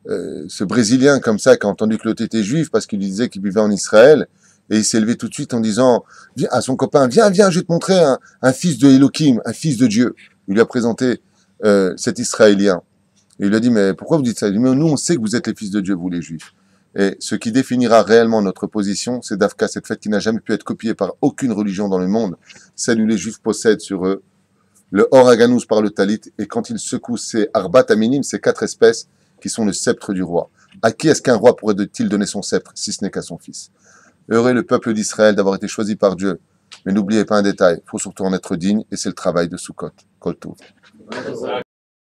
ce Brésilien comme ça, qui a entendu que l'autre était juif parce qu'il lui disait qu'il vivait en Israël, et il s'est levé tout de suite en disant à son copain, viens, je vais te montrer un fils de Elohim, un fils de Dieu. Il lui a présenté cet Israélien. Et il lui a dit, mais pourquoi vous dites ça? Il dit, mais nous on sait que vous êtes les fils de Dieu, vous les juifs. Et ce qui définira réellement notre position, c'est d'Afka, cette fête qui n'a jamais pu être copiée par aucune religion dans le monde, celle où les juifs possèdent sur eux le or aganous par le talit, et quand ils secouent ces arbat aminim, ces 4 espèces qui sont le sceptre du roi. À qui est-ce qu'un roi pourrait-il donner son sceptre, si ce n'est qu'à son fils? Heureux le peuple d'Israël d'avoir été choisi par Dieu. Mais n'oubliez pas un détail, il faut surtout en être digne, et c'est le travail de Sukkot. Kol Tov.